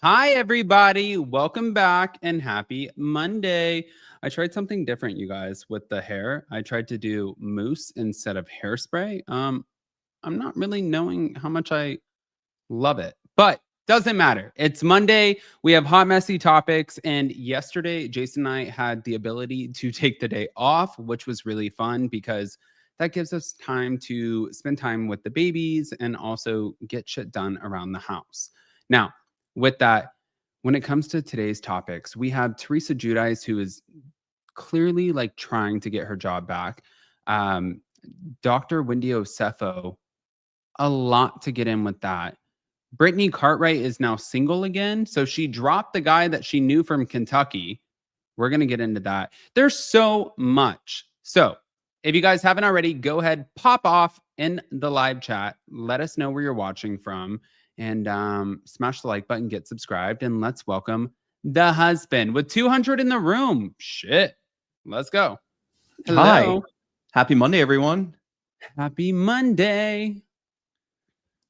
Hi, everybody. Welcome back and happy Monday. I tried something different, you guys, with the hair. I tried to do mousse instead of hairspray. I'm not really knowing how much I love it, but doesn't matter. It's Monday. We have hot, messy topics. And yesterday, Jason and I had the ability to take the day off, which was really fun because that gives us time to spend time with the babies and also get shit done around the house. Now, with that, when it comes to today's topics, we have Teresa Giudice, who is clearly like trying to get her job back. Dr. Wendy Osefo, a lot to get in with that. Brittany Cartwright is now single again. So she dropped the guy that she knew from Kentucky. We're going to get into that. There's so much. So if you guys haven't already, go ahead, pop off in the live chat. Let us know where you're watching from. And smash the like button, get subscribed, and let's welcome the husband with 200 in the room. Shit. Let's go. Hello. Hi. Happy Monday, everyone. Happy Monday.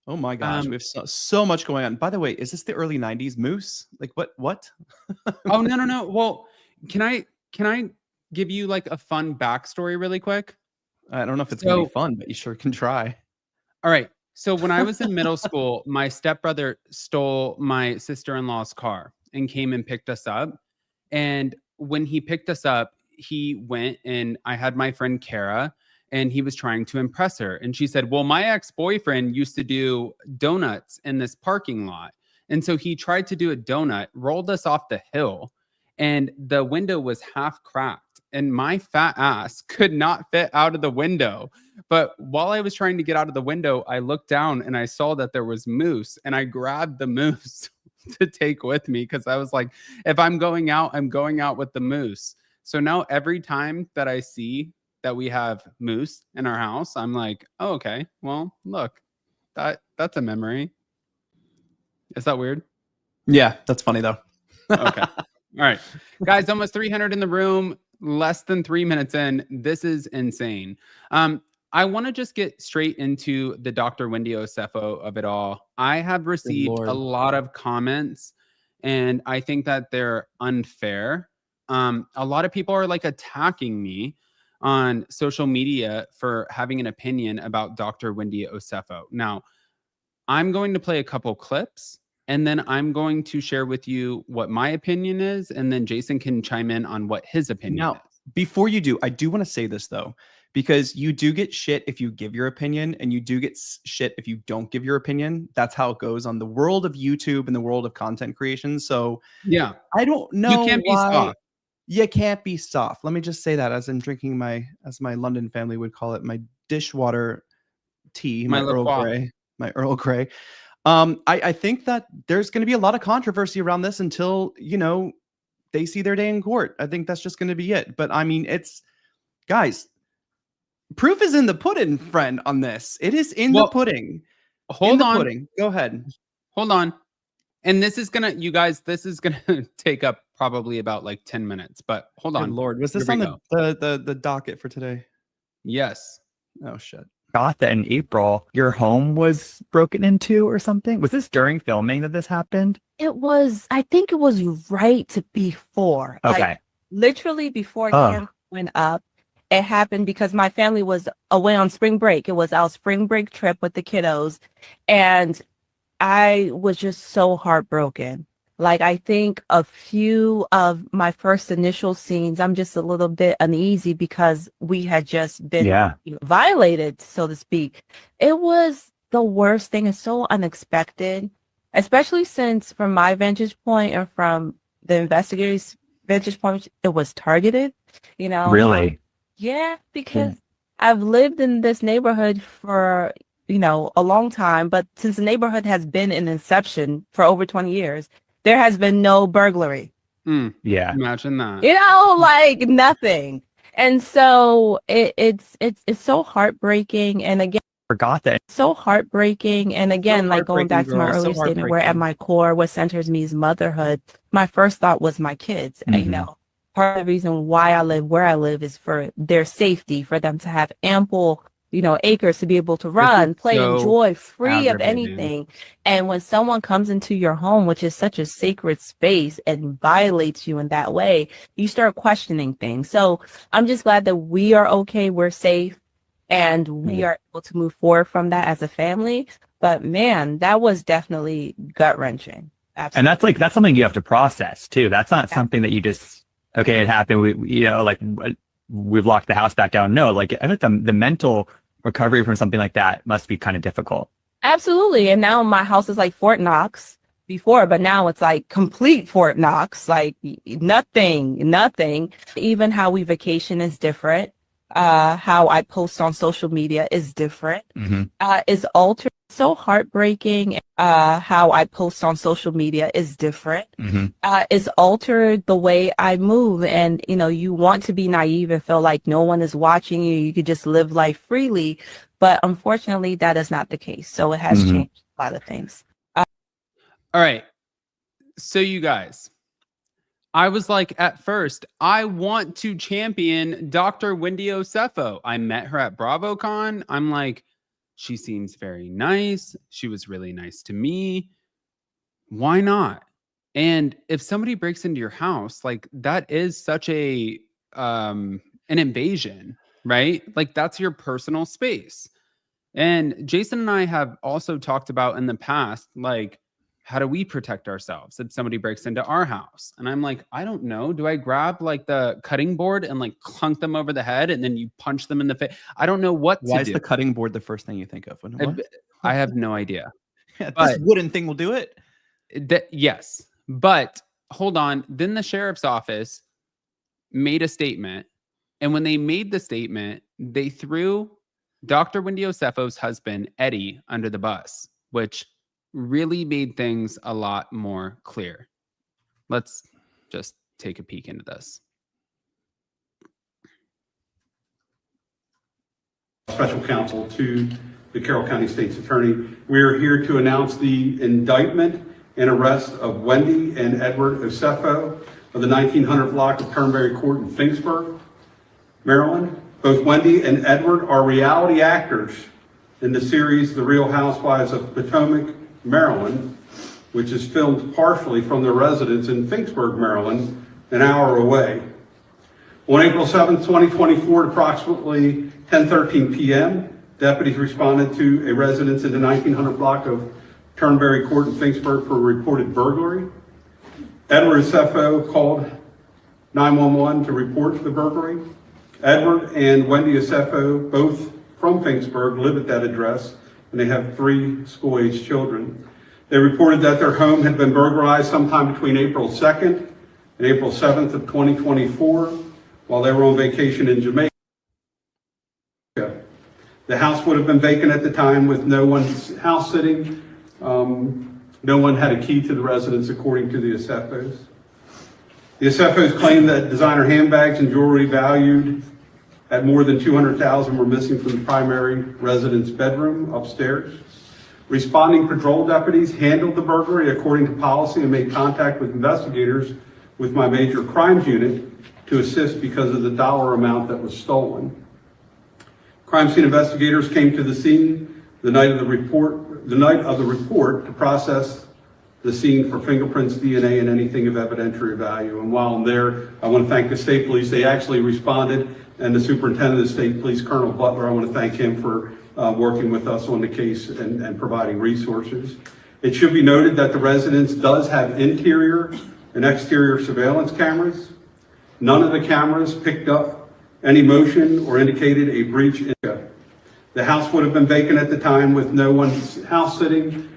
Oh my gosh, we have so much going on. By the way, is this the early 90s Moose? Like what? Oh, no. Well, can I give you like a fun backstory really quick? I don't know if it's going to be fun, but you sure can try. All right. So when I was in middle school, my stepbrother stole my sister-in-law's car and came and picked us up. And when he picked us up, he went and I had my friend Kara and he was trying to impress her. And she said, well, my ex-boyfriend used to do donuts in this parking lot. And so he tried to do a donut, rolled us off the hill, and the window was half cracked. And my fat ass could not fit out of the window. But while I was trying to get out of the window, I looked down and I saw that there was mousse and I grabbed the mousse to take with me because I was like, if I'm going out, I'm going out with the mousse. So now every time that I see that we have mousse in our house, I'm like, oh, okay, well, look, that's a memory. Is that weird? Yeah, that's funny though. Okay. All right, guys, almost 300 in the room. Less than 3 minutes in. This is insane. I want to just get straight into the Dr. Wendy Osefo of it all. I have received a lot of comments, and I think that they're unfair. A lot of people are like attacking me on social media for having an opinion about Dr. Wendy Osefo. Now, I'm going to play a couple clips. And then I'm going to share with you what my opinion is. And then Jason can chime in on what his opinion is. Before you do, I do want to say this, though, because you do get shit if you give your opinion and you do get shit if you don't give your opinion. That's how it goes on the world of YouTube and the world of content creation. So yeah, I don't know. You can't be soft. You can't be soft. Let me just say that as I'm drinking as my London family would call it, my dishwater tea, my Earl Grey. I think that there's going to be a lot of controversy around this until, they see their day in court. I think that's just going to be it. But I mean, guys, proof is in the pudding, friend, on this. It is in the pudding. Hold on. Pudding. Go ahead. Hold on. And this is going to take up probably about like 10 minutes, but hold on. Good Lord, was this on the docket for today? Yes. Oh, shit. Got that in April, your home was broken into or something. Was this during filming that this happened? I think it was right before. Okay. Like, literally before camp went up. It happened because my family was away on spring break. It was our spring break trip with the kiddos. And I was just so heartbroken. Like, I think a few of my first initial scenes, I'm just a little bit uneasy because we had just been violated, so to speak. It was the worst thing. It's so unexpected, especially since from my vantage point and from the investigators' vantage point, it was targeted, you know. Really? Yeah, because I've lived in this neighborhood for, a long time, but since the neighborhood has been in inception for over 20 years, there has been no burglary. Yeah. Imagine that. Like nothing. And so it's so heartbreaking. And again, Forgot that. so heartbreaking. And again, like going back to my earlier statement, where at my core, what centers me is motherhood. My first thought was my kids. And, part of the reason why I live where I live is for their safety, for them to have ample, acres to be able to run, play, enjoy, free of anything. And when someone comes into your home, which is such a sacred space, and violates you in that way, you start questioning things. So I'm just glad that we are okay, we're safe, and we are able to move forward from that as a family. But man, that was definitely gut-wrenching. Absolutely. And that's something you have to process too. That's not something that you just, okay, it happened. We've locked the house back down. No, like I think the mental recovery from something like that must be kind of difficult. Absolutely. And now my house is like Fort Knox before, but now it's like complete Fort Knox, like nothing. Even how we vacation is different. How I post on social media is different. Is altered. So heartbreaking. How I post on social media is different. Is altered the way I move. And, you want to be naive and feel like no one is watching you. You could just live life freely. But unfortunately, that is not the case. So it has changed a lot of things. All right. So you guys, I was like, at first, I want to champion Dr. Wendy Osefo. I met her at BravoCon. I'm like, she seems very nice. She was really nice to me. Why not? And if somebody breaks into your house, like that is such an invasion, right? Like that's your personal space. And Jason and I have also talked about in the past, like, how do we protect ourselves if somebody breaks into our house? And I'm like, I don't know. Do I grab like the cutting board and like clunk them over the head and then you punch them in the face? I don't know what to do. Why is the cutting board the first thing you think of? I have no idea. This wooden thing will do it. Yes. But hold on. Then the sheriff's office made a statement. And when they made the statement, they threw Dr. Wendy Osefo's husband, Eddie, under the bus, which really made things a lot more clear. Let's just take a peek into this. Special counsel to the Carroll County State's Attorney. We are here to announce the indictment and arrest of Wendy and Edward Osefo of the 1900 block of Turnberry Court in Finksburg, Maryland. Both Wendy and Edward are reality actors in the series The Real Housewives of Potomac, Maryland, which is filmed partially from their residence in Finksburg, Maryland, an hour away. On April 7, 2024, at approximately 10:13 p.m., deputies responded to a residence in the 1900 block of Turnberry Court in Finksburg for a reported burglary. Edward Osefo called 911 to report the burglary. Edward and Wendy Osefo, both from Finksburg, live at that address, and they have 3 school-aged children. They reported that their home had been burglarized sometime between April 2nd and April 7th of 2024 while they were on vacation in Jamaica. The house would have been vacant at the time with no one house sitting. No one had a key to the residence according to the Osefos. The Osefos claimed that designer handbags and jewelry valued at more than $200,000 were missing from the primary residence bedroom upstairs. Responding patrol deputies handled the burglary according to policy and made contact with investigators with my major crimes unit to assist because of the dollar amount that was stolen. Crime scene investigators came to the scene the night of the report to process the scene for fingerprints, DNA, and anything of evidentiary value. And while I'm there, I want to thank the state police. They actually responded, and the superintendent of the state police, Colonel Butler, I want to thank him for working with us on the case and providing resources. It should be noted that the residence does have interior and exterior surveillance cameras. None of the cameras picked up any motion or indicated a breach. The house would have been vacant at the time with no one house sitting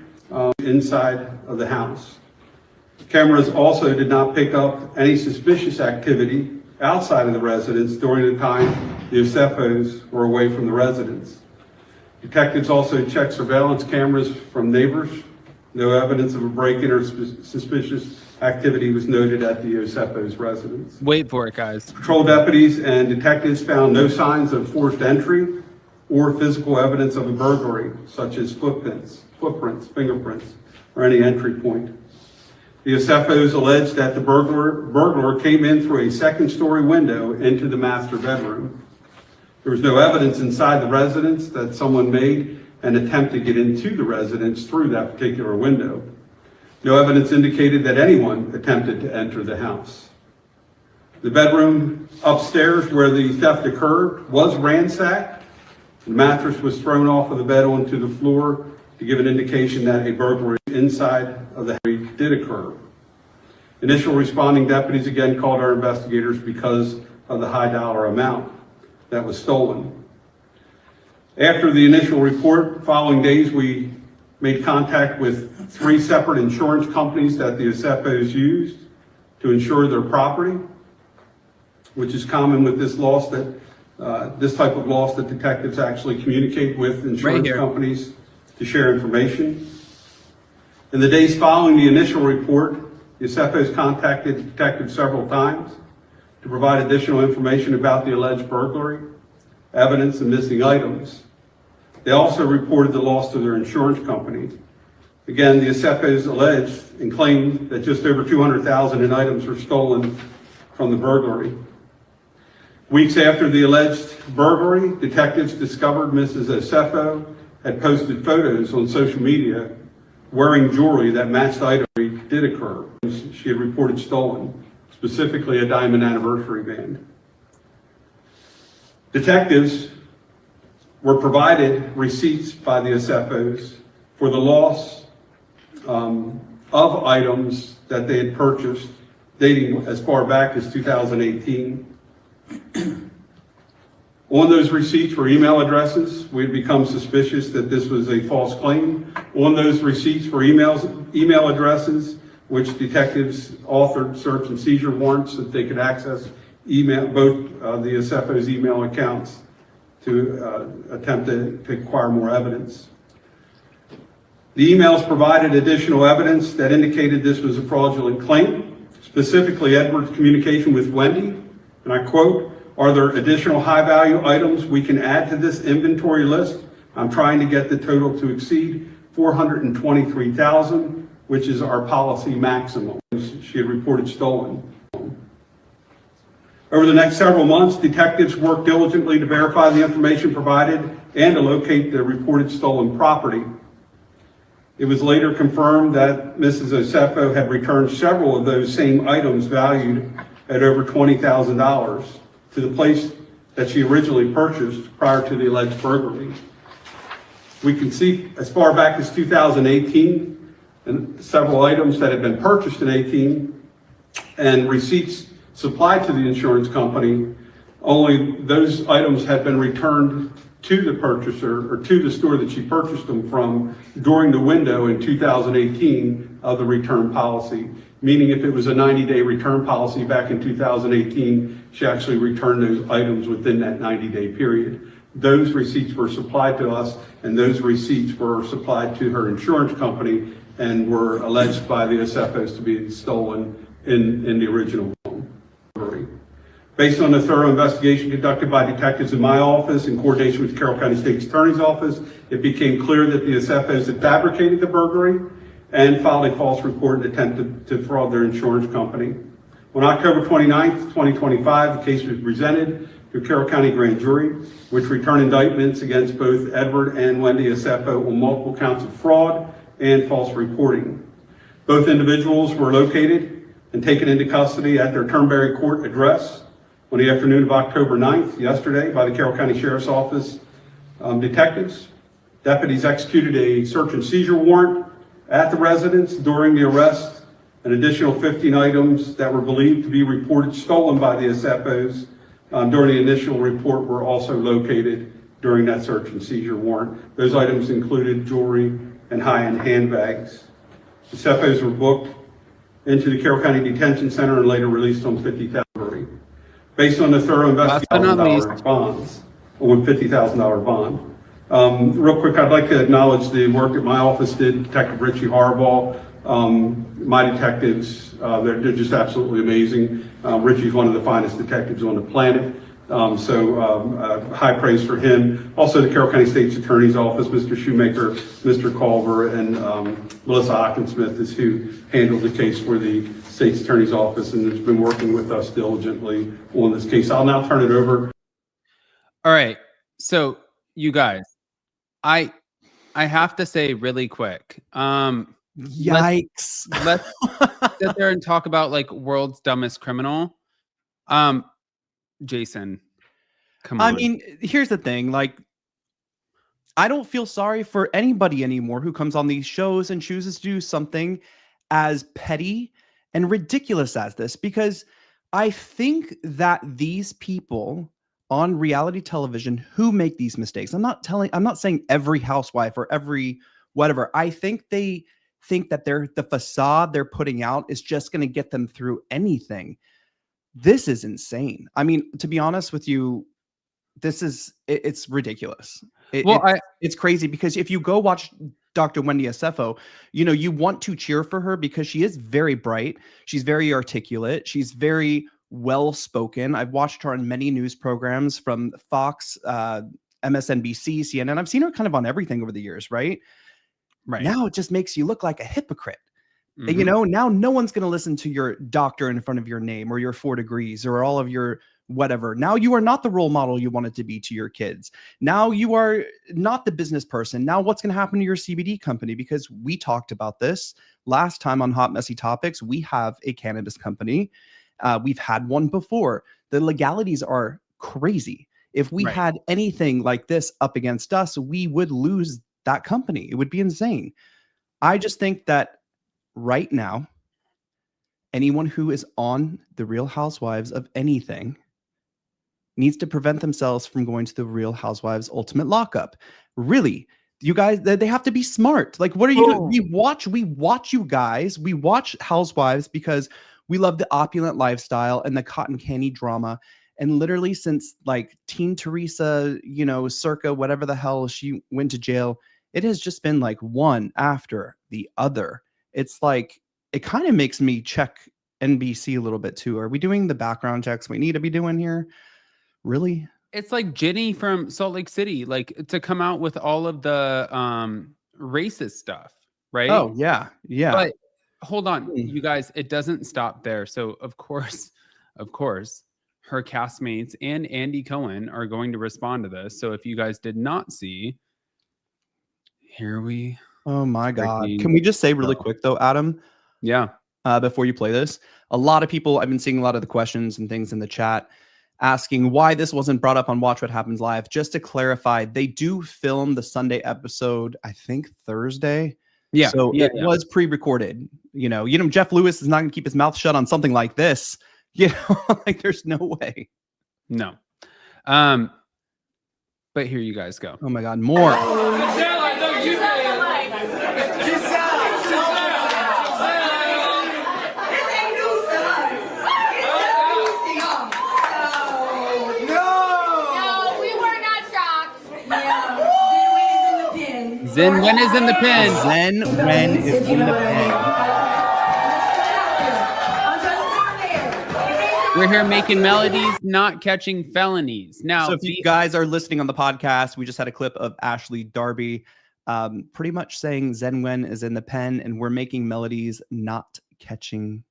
inside of the house. Cameras also did not pick up any suspicious activity outside of the residence during the time the Osefos were away from the residence. Detectives also checked surveillance cameras from neighbors. No evidence of a break-in or suspicious activity was noted at the Osefos' residence. Wait for it, guys. Patrol deputies and detectives found no signs of forced entry or physical evidence of a burglary, such as footprints, fingerprints, or any entry point. The Osefos alleged that the burglar came in through a second-story window into the master bedroom. There was no evidence inside the residence that someone made an attempt to get into the residence through that particular window. No evidence indicated that anyone attempted to enter the house. The bedroom upstairs where the theft occurred was ransacked. The mattress was thrown off of the bed onto the floor to give an indication that a burglary inside of the house did occur. Initial responding deputies again called our investigators because of the high dollar amount that was stolen. After the initial report, following days, we made contact with 3 separate insurance companies that the Osefos used to insure their property, which is common with this loss that this type of loss that detectives actually communicate with insurance companies to share information. In the days following the initial report, the Osefos contacted detectives several times to provide additional information about the alleged burglary, evidence, and missing items. They also reported the loss to their insurance company. Again, the Osefos alleged and claimed that just over $200,000 in items were stolen from the burglary. Weeks after the alleged burglary, detectives discovered Mrs. Osefo had posted photos on social media wearing jewelry that matched the item that did occur. She had reported stolen, specifically a diamond anniversary band. Detectives were provided receipts by the Osefos for the loss of items that they had purchased dating as far back as 2018. On those receipts were email addresses. We had become suspicious that this was a false claim. On those receipts were email addresses, which detectives authored search and seizure warrants so that they could access both the Osefos' email accounts to attempt to acquire more evidence. The emails provided additional evidence that indicated this was a fraudulent claim, specifically Edward's communication with Wendy, and I quote, "Are there additional high-value items we can add to this inventory list? I'm trying to get the total to exceed $423,000, which is our policy maximum." She had reported stolen. Over the next several months, detectives worked diligently to verify the information provided and to locate the reported stolen property. It was later confirmed that Mrs. Osefo had returned several of those same items valued at over $20,000 to the place that she originally purchased prior to the alleged burglary. We can see as far back as 2018 and several items that had been purchased in 18 and receipts supplied to the insurance company, only those items had been returned to the purchaser or to the store that she purchased them from during the window in 2018 of the return policy. Meaning if it was a 90-day return policy back in 2018, she actually returned those items within that 90-day period. Those receipts were supplied to us, and those receipts were supplied to her insurance company and were alleged by the Osefos to be stolen in the original burglary. Based on a thorough investigation conducted by detectives in my office in coordination with the Carroll County State's Attorney's Office, it became clear that the Osefos had fabricated the burglary and filed a false report and attempted to fraud their insurance company. On October 29th, 2025, the case was presented to a Carroll County grand jury, which returned indictments against both Edward and Wendy Osefo on multiple counts of fraud and false reporting. Both individuals were located and taken into custody at their Turnberry Court address on the afternoon of October 9th, yesterday, by the Carroll County Sheriff's Office detectives. Deputies executed a search and seizure warrant at the residence during the arrest. An additional 15 items that were believed to be reported stolen by the Osefos during the initial report were also located during that search and seizure warrant. Those items included jewelry and high-end handbags. The Osefos were booked into the Carroll County Detention Center and later released on $50,000. Based on the thorough investigation bonds, on $50,000 bond. Real quick, I'd like to acknowledge the work that my office did, Detective Richie Harbaugh. My detectives, they're just absolutely amazing. Richie's one of the finest detectives on the planet. High praise for him. Also, the Carroll County State's Attorney's Office, Mr. Shoemaker, Mr. Culver, and Melissa Hockensmith is who handled the case for the State's Attorney's Office and has been working with us diligently on this case. I'll now turn it over. All right. So, you guys, I have to say really quick. Yikes. Let's sit there and talk about like world's dumbest criminal. Jason, come on. I mean, here's the thing. Like, I don't feel sorry for anybody anymore who comes on these shows and chooses to do something as petty and ridiculous as this, because I think that these people on reality television who make these mistakes, I'm not saying every housewife or every whatever. I think they think that the facade they're putting out is just going to get them through anything. This is insane. I mean, to be honest with you, it's ridiculous. It's crazy, because if you go watch Dr. Wendy Osefo, you want to cheer for her because she is very bright. She's very articulate. She's very well-spoken. I've watched her on many news programs from Fox, MSNBC, CNN. I've seen her kind of on everything over the years, right? Right. Now it just makes you look like a hypocrite. Mm-hmm. Now no one's going to listen to your doctor in front of your name or your 4 degrees or all of your whatever. Now you are not the role model you wanted to be to your kids. Now you are not the business person. Now what's going to happen to your CBD company? Because we talked about this last time on Hot Messy Topics. We have a cannabis company. We've had one before. The legalities are crazy. If we had anything like this up against us, we would lose that company. It would be insane. I just think that right now, anyone who is on the Real Housewives of anything needs to prevent themselves from going to the Real Housewives Ultimate Lockup. Really, you guys, they have to be smart. Like, what are you doing? We watch you guys. We watch Housewives because we love the opulent lifestyle and the cotton candy drama. And literally since like Teen Teresa, circa whatever the hell she went to jail, it has just been like one after the other. It's like, it kind of makes me check NBC a little bit too. Are we doing the background checks we need to be doing here? Really? It's like Jenny from Salt Lake City, like to come out with all of the racist stuff, right? Oh, yeah. Yeah. But hold on, you guys, it doesn't stop there. So of course, her castmates and Andy Cohen are going to respond to this. So if you guys did not see, here we Oh my God. Can we just say really quick though, Adam? Yeah. Before you play this, a lot of people, I've been seeing a lot of the questions and things in the chat asking why this wasn't brought up on Watch What Happens Live. Just to clarify, they do film the Sunday episode, I think Thursday. Yeah. So it was pre-recorded. Jeff Lewis is not going to keep his mouth shut on something like this. Like there's no way. No. But here you guys go. Oh my God, more. Zen Wen is in the pen. Zen Wen is in the pen. We're here making melodies, not catching felonies. Now, so if you guys are listening on the podcast, we just had a clip of Ashley Darby pretty much saying Zen Wen is in the pen and we're making melodies, not catching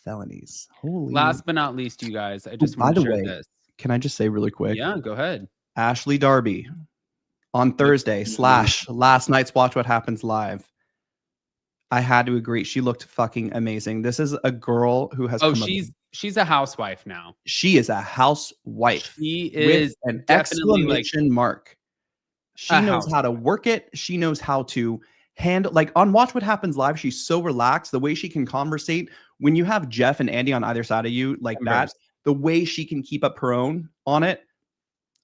felonies. Holy. Last but not least, you guys, I just want to share this. Can I just say really quick? Yeah, go ahead. Ashley Darby on Thursday / last night's Watch What Happens Live. I had to agree. She looked fucking amazing. This is a girl who has. She's a housewife now. She is a housewife. She is with an exclamation mark. She knows how to work it. She knows how to handle. Like on Watch What Happens Live, she's so relaxed. The way she can conversate when you have Jeff and Andy on either side of you, like that. The way she can keep up her own on it.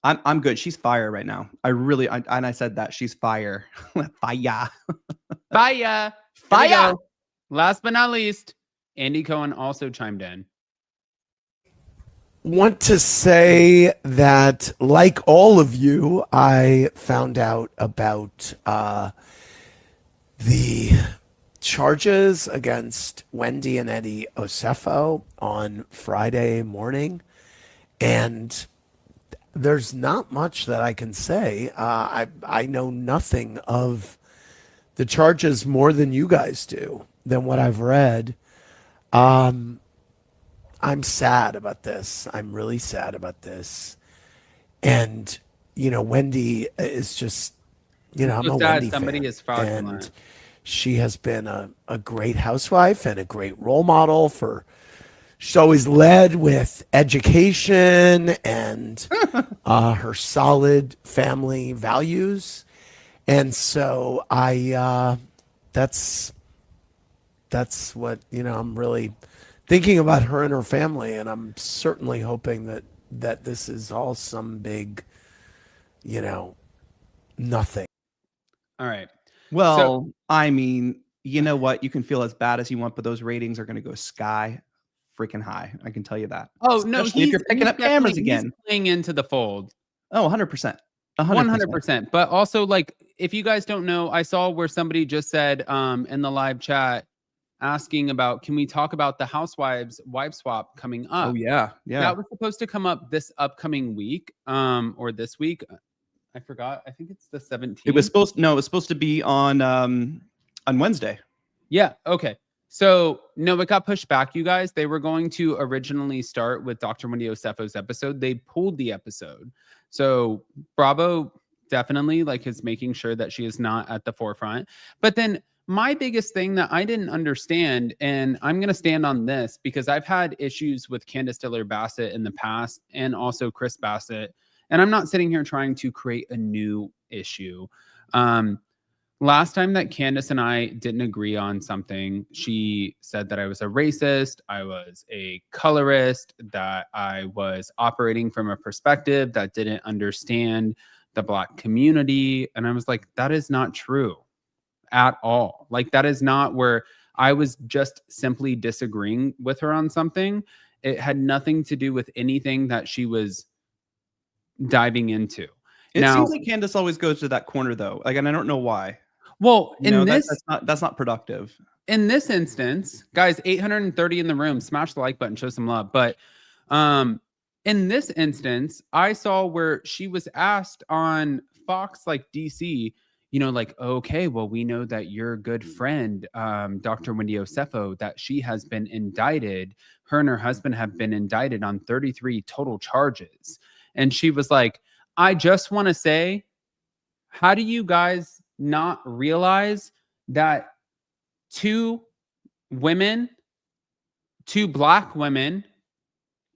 I'm good. She's fire right now. I said that she's fire. Fire. Fire. Fire. Last but not least, Andy Cohen also chimed in. Want to say that, like all of you, I found out about the charges against Wendy and Eddie Osefo on Friday morning, and there's not much that I can say. I know nothing of the charges more than you guys do, than what I've read. I'm sad about this. I'm really sad about this. And, Wendy is just, I'm a Wendy fan. Is fraudulent. And she has been a great housewife and a great role model she's always led with education and her solid family values. And so that's what, I'm really thinking about her and her family, and I'm certainly hoping that this is all some big, nothing. All right. Well, I mean, you know what? You can feel as bad as you want, but those ratings are going to go sky freaking high. I can tell you that. Oh, no. Especially if you're picking up cameras again. He's playing into the fold. Oh, 100%. 100%. But also, like, if you guys don't know, I saw where somebody just said in the live chat, asking about, can we talk about the Housewives wife swap coming up? Oh yeah. That was supposed to come up this upcoming week, or this week. I forgot. I think it's the 17th. It was supposed to be on Wednesday. Yeah. Okay. So no, it got pushed back, you guys. They were going to originally start with Dr. Wendy Osefo's episode. They pulled the episode. So Bravo definitely is making sure that she is not at the forefront. But then my biggest thing that I didn't understand, and I'm going to stand on this because I've had issues with Candace Diller Bassett in the past and also Chris Bassett. And I'm not sitting here trying to create a new issue. Last time that Candace and I didn't agree on something, she said that I was a racist, I was a colorist, that I was operating from a perspective that didn't understand the Black community. And I was like, that is not true at all. That is not where I was just simply disagreeing with her on something. It had nothing to do with anything that she was diving into. It seems like Candace always goes to that corner though. And I don't know why. Well, that's not productive. In this instance, guys, 830 in the room, smash the like button, show some love. But in this instance, I saw where she was asked on Fox, DC, okay, well, we know that your good friend, Dr. Wendy Osefo, that she has been indicted. Her and her husband have been indicted on 33 total charges. And she was like, I just want to say, how do you guys not realize that two Black women,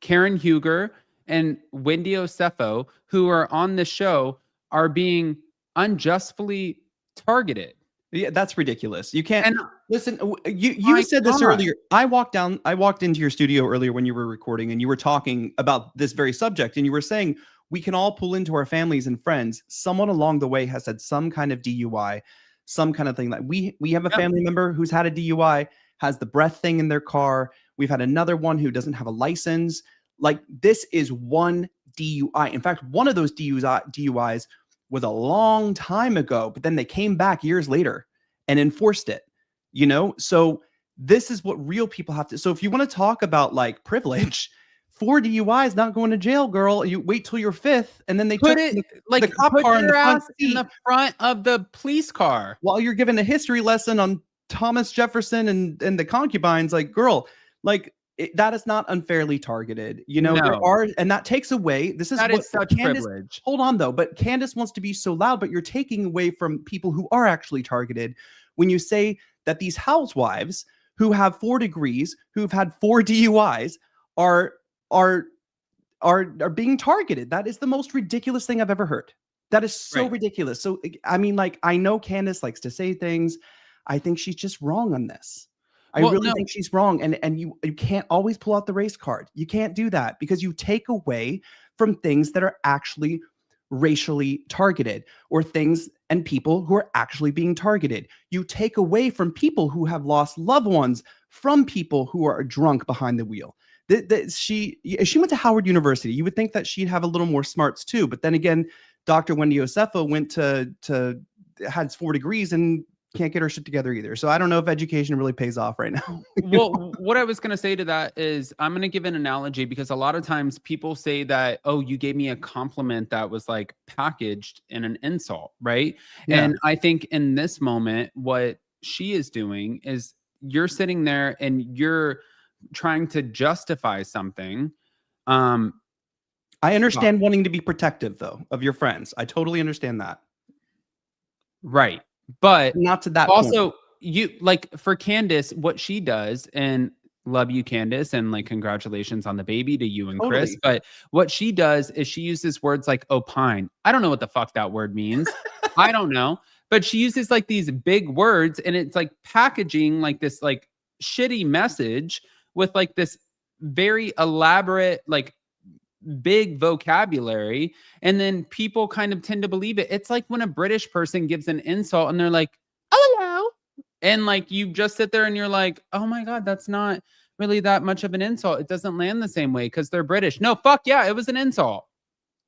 Karen Huger and Wendy Osefo, who are on the show, are being unjustly targeted? Yeah, that's ridiculous. You can't listen. You said this earlier. I walked into your studio earlier when you were recording, and you were talking about this very subject, and you were saying we can all pull into our families and friends. Someone along the way has had some kind of DUI, some kind of thing. Like we have a family member who's had a DUI, has the breath thing in their car. We've had another one who doesn't have a license. This is one DUI. In fact, one of those DUIs was a long time ago, but then they came back years later and enforced it, So this is what real people have to. So if you want to talk about privilege, 4 DUIs, not going to jail, girl. You wait till you're 5th, and then they put it the cop car in the front of the police car while you're giving a history lesson on Thomas Jefferson and the concubines. Girl, that is not unfairly targeted. There are, and that takes away. This is such privilege. Hold on though, but Candace wants to be so loud, but you're taking away from people who are actually targeted when you say that these housewives who have 4 degrees, who've had 4 DUIs, are being targeted. That is the most ridiculous thing I've ever heard. That is so ridiculous. So I mean, I know Candace likes to say things. I think she's just wrong on this. I really think she's wrong. And you can't always pull out the race card. You can't do that because you take away from things that are actually racially targeted, or things and people who are actually being targeted. You take away from people who have lost loved ones from people who are drunk behind the wheel. She went to Howard University. You would think that she'd have a little more smarts too, but then again, Dr. Wendy Osefo went to had 4 degrees and can't get her shit together either. So I don't know if education really pays off right now. Well, what I was going to say to that is I'm going to give an analogy, because a lot of times people say that, oh, you gave me a compliment that was like packaged in an insult, right? Yeah. And I think in this moment, what she is doing is you're sitting there and you're trying to justify something. I understand wanting to be protective, though, of your friends. I totally understand that. Right. But not to that also point. You like for Candace, what she does, and love you, Candace, and like congratulations on the baby to you and Chris. But what she does is she uses words like opine. I don't know what the fuck that word means. I don't know. But she uses like these big words, and it's like packaging like this like shitty message with like this very elaborate, like big vocabulary, and then people kind of tend to believe it. It's like when a British person gives an insult and they're like, oh, hello. And like you just sit there and you're like, oh my God, that's not really that much of an insult. It doesn't land the same way because they're British. No, fuck yeah, it was an insult.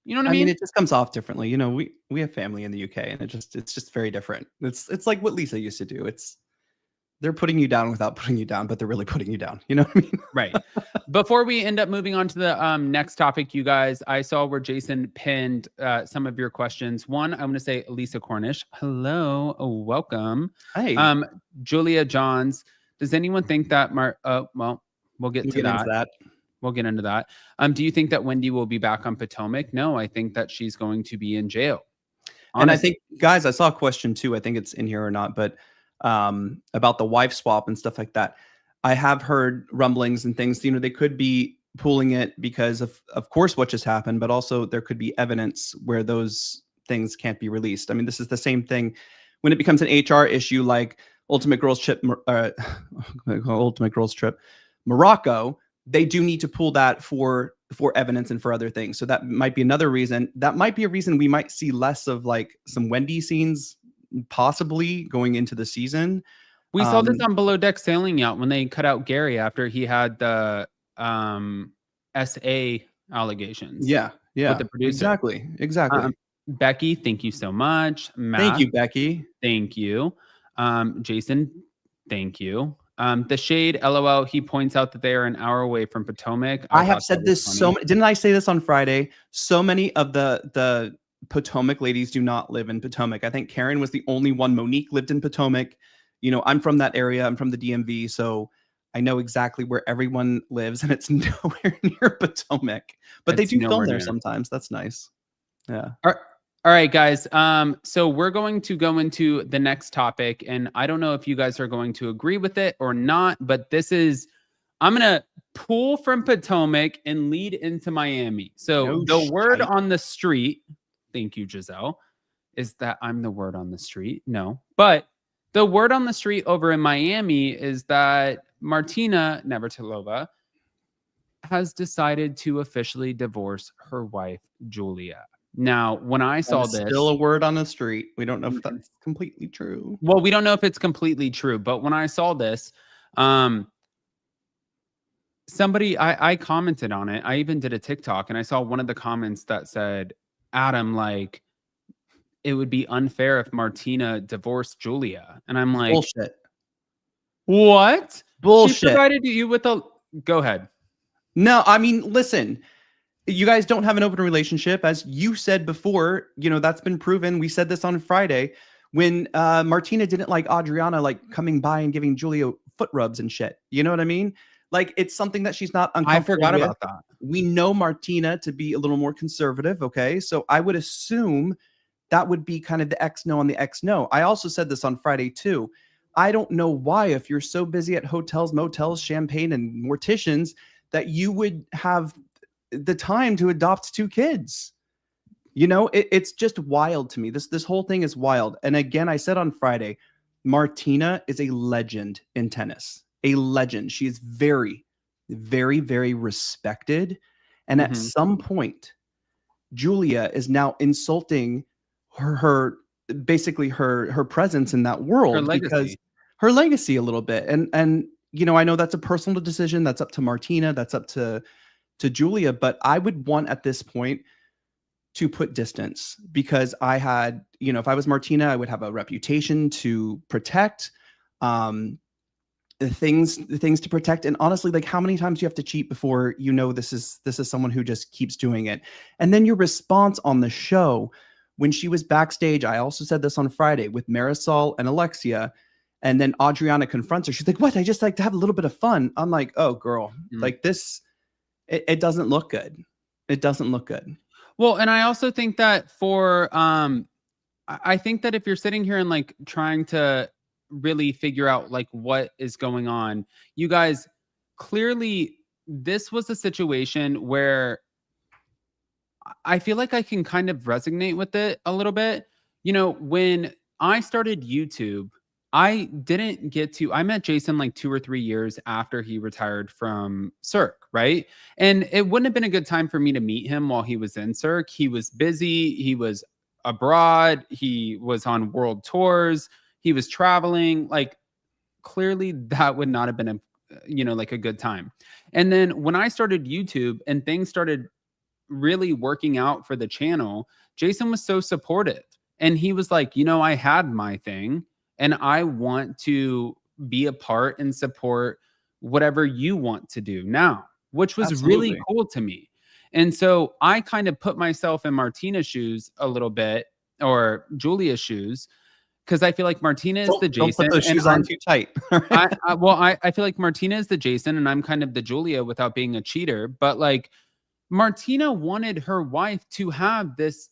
You know what I mean? It just comes off differently. You know, we have family in the UK, and it's just very different. It's like what Lisa used to do. They're putting you down without putting you down, but they're really putting you down. You know what I mean? Right. Before we end up moving on to the next topic, you guys, I saw where Jason pinned some of your questions. One, I'm going to say Lisa Cornish. Hello. Welcome. Hey. Julia Johns. Does anyone think that well, we'll get to that. We'll get into that. Do you think that Wendy will be back on Potomac? No, I think that she's going to be in jail. Honestly. And I think, guys, I saw a question too. I think it's in here or not, but about the wife swap and stuff like that. I have heard rumblings and things, you know, they could be pulling it because of course what just happened, but also there could be evidence where those things can't be released. I mean, this is the same thing when it becomes an HR issue, like Ultimate Girls Trip, Morocco. They do need to pull that for evidence and for other things. So that might be another reason. That might be a reason we might see less of like some Wendy scenes possibly going into the season. We saw this on Below Deck Sailing Yacht when they cut out Gary after he had the SA allegations. Yeah. With the producer. Exactly. Becky, thank you so much. Matt, thank you, Becky. Thank you. Jason, thank you. The Shade, LOL, he points out that they are an hour away from Potomac. I have said this didn't I say this on Friday? So many of the Potomac ladies do not live in Potomac. I think Karen was the only one. Monique lived in Potomac. You know, I'm from that area. I'm from the DMV. So I know exactly where everyone lives, and it's nowhere near Potomac. But they do film there sometimes. That's nice. Yeah. All right, guys. So we're going to go into the next topic, and I don't know if you guys are going to agree with it or not, but I'm going to pull from Potomac and lead into Miami. So the word on the street, thank you, Giselle, is that I'm the word on the street. No, but the word on the street over in Miami is that Martina Navratilova has decided to officially divorce her wife, Julia. Now, when I saw this, still a word on the street. We don't know if that's completely true. Well, we don't know if it's completely true, but when I saw this, somebody, I commented on it. I even did a TikTok, and I saw one of the comments that said, Adam, like, it would be unfair if Martina divorced Julia. And I'm like, bullshit. What? Bullshit. She provided you with go ahead. No, I mean, listen, you guys don't have an open relationship. As you said before, you know, that's been proven. We said this on Friday when Martina didn't like Adriana, like coming by and giving Julia foot rubs and shit. You know what I mean? Like, it's something that she's not uncomfortable I forgot with. about that. We know Martina to be a little more conservative. Okay. So I would assume that would be kind of the X no on the X no. I also said this on Friday too. I don't know why, if you're so busy at hotels, motels, champagne, and morticians, that you would have the time to adopt 2 kids. You know, it's just wild to me. This whole thing is wild. And again, I said on Friday, Martina is a legend in tennis. A legend. She is very, very, very respected. And at some point, Julia is now insulting her basically her presence in that world, because her legacy a little bit. And you know, I know that's a personal decision. That's up to Martina. That's up to Julia. But I would want at this point to put distance, because I had, you know, if I was Martina, I would have a reputation to protect, the things to protect. And honestly, like, how many times do you have to cheat before you know this is someone who just keeps doing it? And then your response on the show when she was backstage, I also said this on Friday, with Marisol and Alexia, and then Adriana confronts her. She's like, "What? I just like to have a little bit of fun." I'm like, "Oh, girl, like this, it doesn't look good. It doesn't look good." Well, and I also think that for I think that if you're sitting here and like trying to really figure out like what is going on, you guys, clearly this was a situation where I feel like I can kind of resonate with it a little bit. You know, when I started YouTube, I met Jason like 2 or 3 years after he retired from Cirque, right? And it wouldn't have been a good time for me to meet him while he was in Cirque. He was busy. He was abroad. He was on world tours. He was traveling. Like, clearly that would not have been like a good time. And then when I started YouTube and things started really working out for the channel, Jason was so supportive. And he was like, I had my thing, and I want to be a part and support whatever you want to do now, which was really cool to me. And so I kind of put myself in Martina's shoes a little bit, or Julia's shoes, because I feel like Martina is the Jason. Don't put those shoes on too tight. I feel like Martina is the Jason, and I'm kind of the Julia without being a cheater. But like, Martina wanted her wife to have this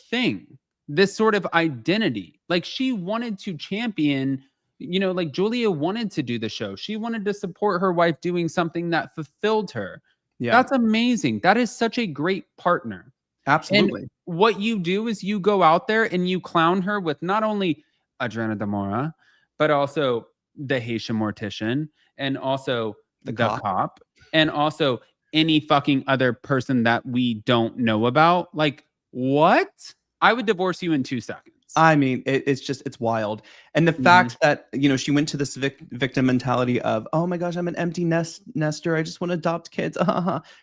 thing, this sort of identity. Like, she wanted to champion, like Julia wanted to do the show. She wanted to support her wife doing something that fulfilled her. Yeah. That's amazing. That is such a great partner. Absolutely. And what you do is you go out there and you clown her with not only Adriana Demora, but also the Haitian mortician, and also the cop, and also any fucking other person that we don't know about. Like, what? I would divorce you in 2 seconds. I mean, it's wild. And the fact that, she went to this victim mentality of, oh my gosh, I'm an empty nester. I just want to adopt kids.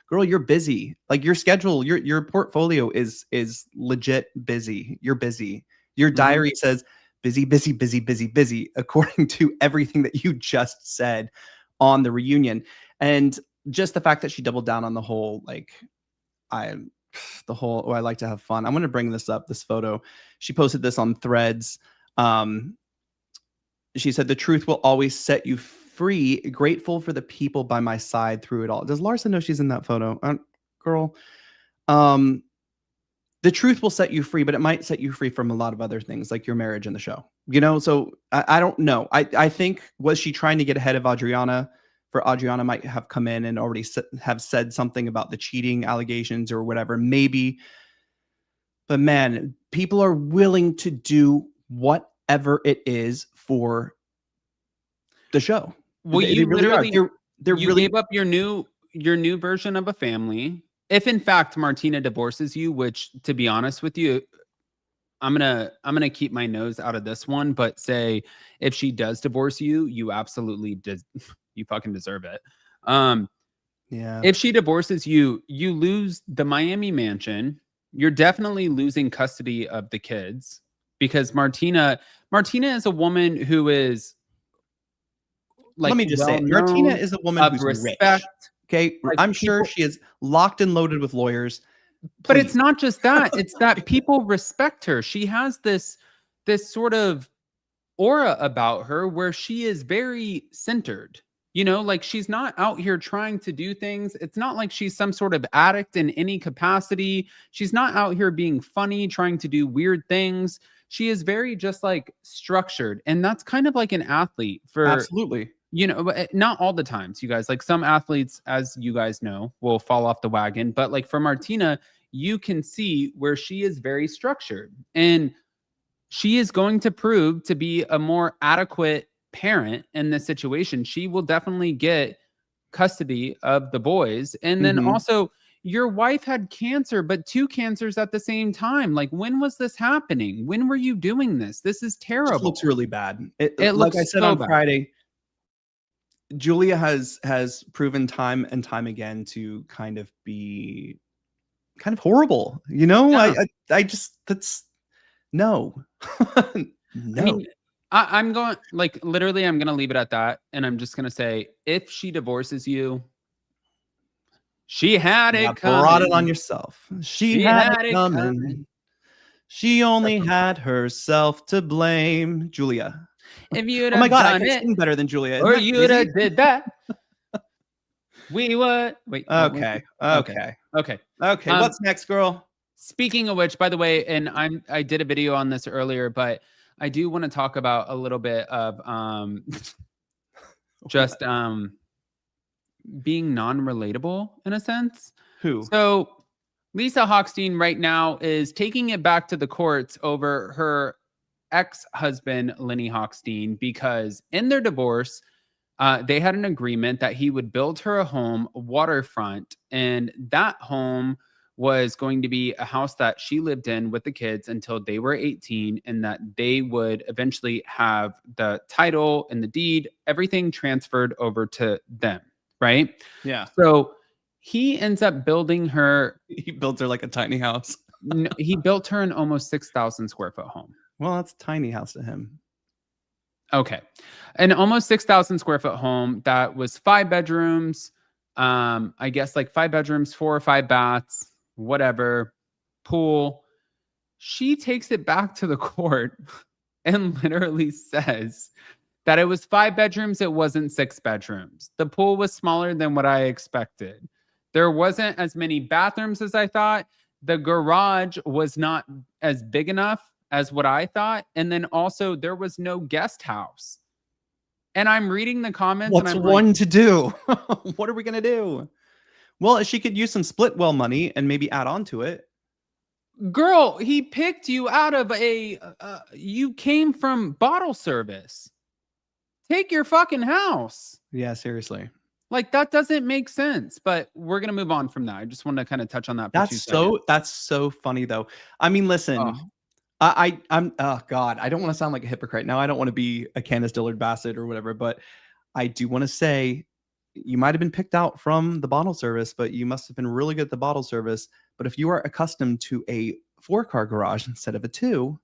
Girl, you're busy. Like, your schedule, your portfolio is legit busy. You're busy. Your diary says busy, busy, busy, busy, busy, according to everything that you just said on the reunion. And just the fact that she doubled down on the whole, like, I like to have fun. I'm going to bring this up, this photo. She posted this on Threads. She said, "The truth will always set you free. Grateful for the people by my side through it all." Does Larsa know she's in that photo? Girl. The truth will set you free, but it might set you free from a lot of other things, like your marriage and the show. So I don't know. I think, was she trying to get ahead of Adriana? For Adriana might have come in and already have said something about the cheating allegations or whatever, maybe. But man, people are willing to do whatever it is for the show. Well, you really gave up your new version of a family. If in fact Martina divorces you, which, to be honest with you, I'm gonna keep my nose out of this one, but say if she does divorce you, you absolutely did. You fucking deserve it. Yeah. If she divorces you, you lose the Miami mansion. You're definitely losing custody of the kids, because Martina is a woman who is, like, let me just say, Martina is a woman who's respect. Rich. Okay, Like, I'm sure she is locked and loaded with lawyers. But it's not just that. It's that people respect her. She has this sort of aura about her where she is very centered. Like, she's not out here trying to do things. It's not like she's some sort of addict in any capacity. She's not out here being funny, trying to do weird things. She is very just like structured. And that's kind of like an athlete for, absolutely. Not all the times, you guys. Like, some athletes, as you guys know, will fall off the wagon. But like for Martina, you can see where she is very structured. And she is going to prove to be a more adequate parent in this situation. She will definitely get custody of the boys. And then also, your wife had cancer, but 2 cancers at the same time. Like, when was this happening? When were you doing this? This is terrible. It looks really bad. It looks, like I said so on bad. Friday, Julia has proven time and time again to kind of be kind of horrible. You know, Yeah. I just that's no. No. I mean, I'm going like literally. I'm gonna leave it at that, and I'm just gonna say, if she divorces you, she had Yeah, it coming. brought it on yourself. She had it coming. coming. She only had herself to blame. Julia. If you'd Oh my have God, I done can it, sing better than Julia. Isn't or that you'd crazy? have did that, we would. Wait. what was Okay. it? Okay. Okay. Okay. What's next, girl? Speaking of which, by the way, and I did a video on this earlier, but I do want to talk about a little bit of just being non-relatable in a sense. Who? So Lisa Hochstein right now is taking it back to the courts over her ex-husband, Lenny Hochstein, because in their divorce, they had an agreement that he would build her a home waterfront, and that home was going to be a house that she lived in with the kids until they were 18, and that they would eventually have the title and the deed, everything transferred over to them, right? Yeah. So he ends up building her. He built her like a tiny house. He built her an almost 6,000 square foot home. Well, that's a tiny house to him. Okay. An almost 6,000 square foot home that was 5 bedrooms. I guess like 5 bedrooms, 4 or 5 baths, whatever, pool. She takes it back to the court and literally says that it was 5 bedrooms. It wasn't 6 bedrooms. The pool was smaller than what I expected. There wasn't as many bathrooms as I thought. The garage was not as big enough as what I thought. And then also there was no guest house. And I'm reading the comments. What's and I'm one like, to do? What are we going to do? Well, she could use some split well money and maybe add on to it. girl, he picked you out of you came from bottle service. Take your fucking house. Yeah, seriously. Like that doesn't make sense, but we're going to move on from that. I just want to kind of touch on that. For That's so funny though. I mean, listen, I'm oh God, I don't want to sound like a hypocrite. Now I don't want to be a Candace Dillard Bassett or whatever, but I do want to say you might have been picked out from the bottle service, but you must have been really good at the bottle service. But if you are accustomed to a 4-car garage instead of a 2,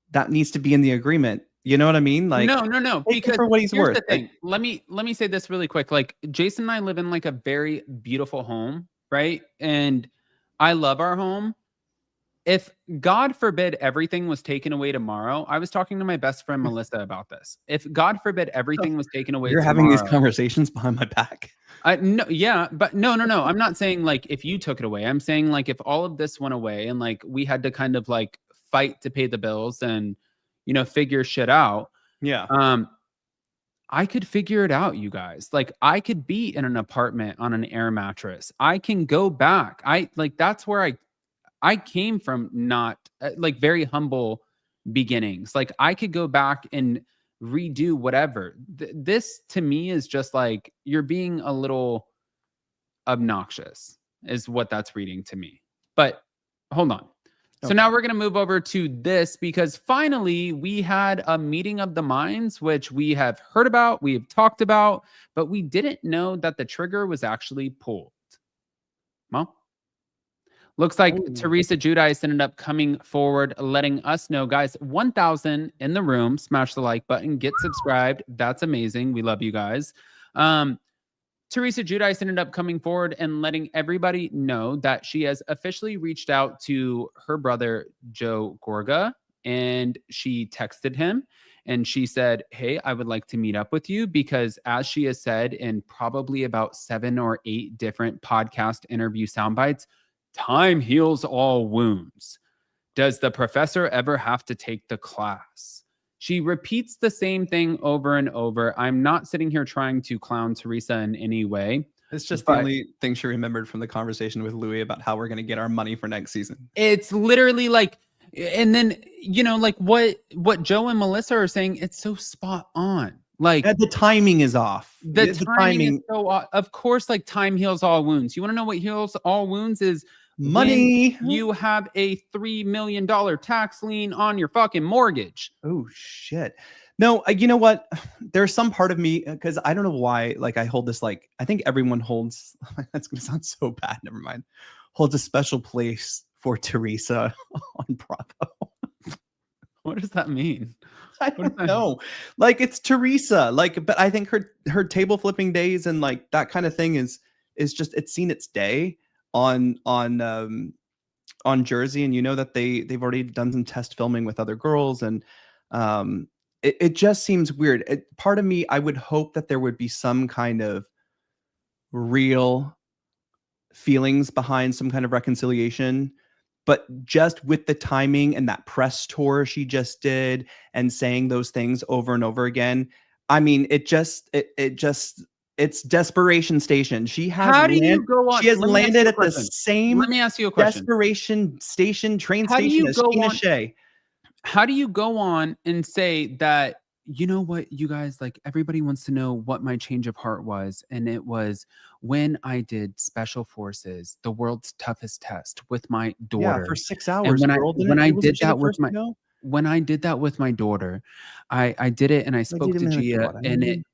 that needs to be in the agreement. You know what I mean? Like no. Because for what he's here's worth. the thing. Let me say this really quick. Like Jason and I live in like a very beautiful home, right? And I love our home. If God forbid everything was taken away tomorrow, I was talking to my best friend Melissa about this. If God forbid everything was taken away, You're having these conversations behind my back. No, yeah, but no. I'm not saying like if you took it away. I'm saying like if all of this went away and like we had to kind of like fight to pay the bills and figure shit out. Yeah. I could figure it out, you guys. Like I could be in an apartment on an air mattress. I can go back. That's where I came from, not like very humble beginnings. Like I could go back and redo whatever. This to me is just like you're being a little obnoxious is what that's reading to me. But hold on. So now we're going to move over to this because finally we had a meeting of the minds, which we have heard about, we have talked about, but we didn't know that the trigger was actually pulled. Well, looks like Teresa Giudice ended up coming forward, letting us know, guys, 1,000 in the room. Smash the like button, get subscribed. That's amazing. We love you guys. Teresa Giudice ended up coming forward and letting everybody know that she has officially reached out to her brother, Joe Gorga, and she texted him and she said, hey, I would like to meet up with you because as she has said in probably about 7 or 8 different podcast interview sound bites, time heals all wounds. Does the professor ever have to take the class? She repeats the same thing over and over. I'm not sitting here trying to clown Teresa in any way. It's just the only thing she remembered from the conversation with Louis about how we're going to get our money for next season. It's literally like, and then, like what Joe and Melissa are saying, it's so spot on. Like the timing is off. The timing is so off. Of course, like time heals all wounds. You want to know what heals all wounds is? Money. You have a $3 million tax lien on your fucking mortgage. Oh shit. No, you know what? There's some part of me, because I don't know why, like I hold this, like, I think everyone holds, that's going to sound so bad, never mind, holds a special place for Teresa on Bravo. What does that mean? I don't know. Like, it's Teresa. Like, but I think her table flipping days and like that kind of thing is just, it's seen its day on Jersey, and you know that they've already done some test filming with other girls, and it just seems weird. Part of me, I would hope that there would be some kind of real feelings behind some kind of reconciliation, but just with the timing and that press tour she just did and saying those things over and over again, I mean, it's desperation station. She has How do you go on? She has Let me ask landed you a at the question. same Let me ask you a question. desperation station, train How do station you as go Tina on- Shea. How do you go on and say that, you know what, you guys, like, everybody wants to know what my change of heart was, and it was when I did Special Forces, the world's toughest test, with my daughter. Yeah, for 6 And hours, girl. when I did that with my my when I did that with my daughter, I did it, and I spoke to Gia, and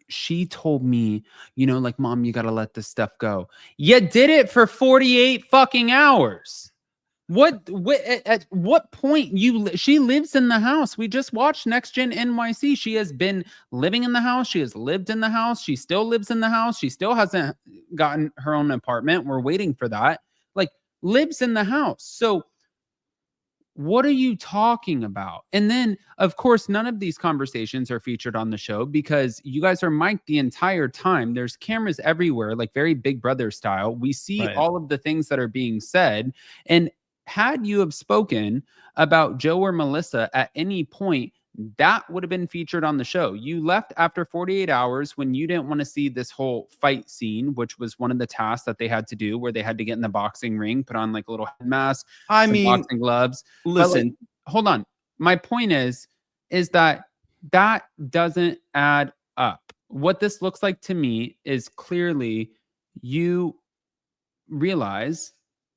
she told me, you know, like, Mom, you got to let this stuff go. You did it for 48 fucking hours. At what point she lives in the house? We just watched Next Gen NYC. She has been living in the house. She has lived in the house. She still lives in the house. She still hasn't gotten her own apartment. We're waiting for that. Like, lives in the house. So what are you talking about? And then, of course, none of these conversations are featured on the show because you guys are mic'd the entire time. There's cameras everywhere, like very Big Brother style. We see all of the things that are being said. And had you have spoken about Joe or Melissa at any point, that would have been featured on the show. You left after 48 hours when you didn't want to see this whole fight scene, which was one of the tasks that they had to do, where they had to get in the boxing ring, put on like a little head mask, boxing gloves. Listen, like, hold on. My point is that doesn't add up. What this looks like to me is clearly you realize